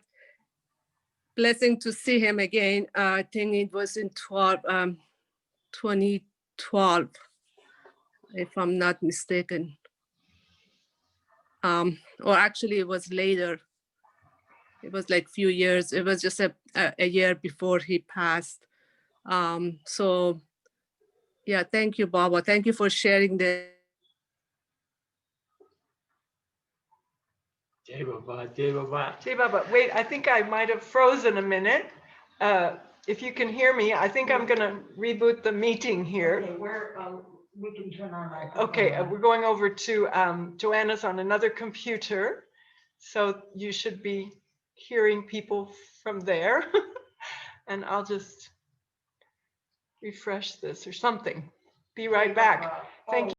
[SPEAKER 6] blessing to see him again. I think it was in 2012, if I'm not mistaken. Or actually it was later. It was like few years. It was just a year before he passed. So yeah, thank you, Baba. Thank you for sharing the
[SPEAKER 15] Jai Baba, Jai Baba.
[SPEAKER 10] Jai Baba. Wait, I think I might have frozen a minute. If you can hear me, I think I'm going to reboot the meeting here.
[SPEAKER 14] Okay, we can turn our microphone
[SPEAKER 10] Okay,
[SPEAKER 14] on.
[SPEAKER 10] we're going over to Joanna's on another computer. So you should be hearing people from there. And I'll just refresh this or something. Be right back. Thank you.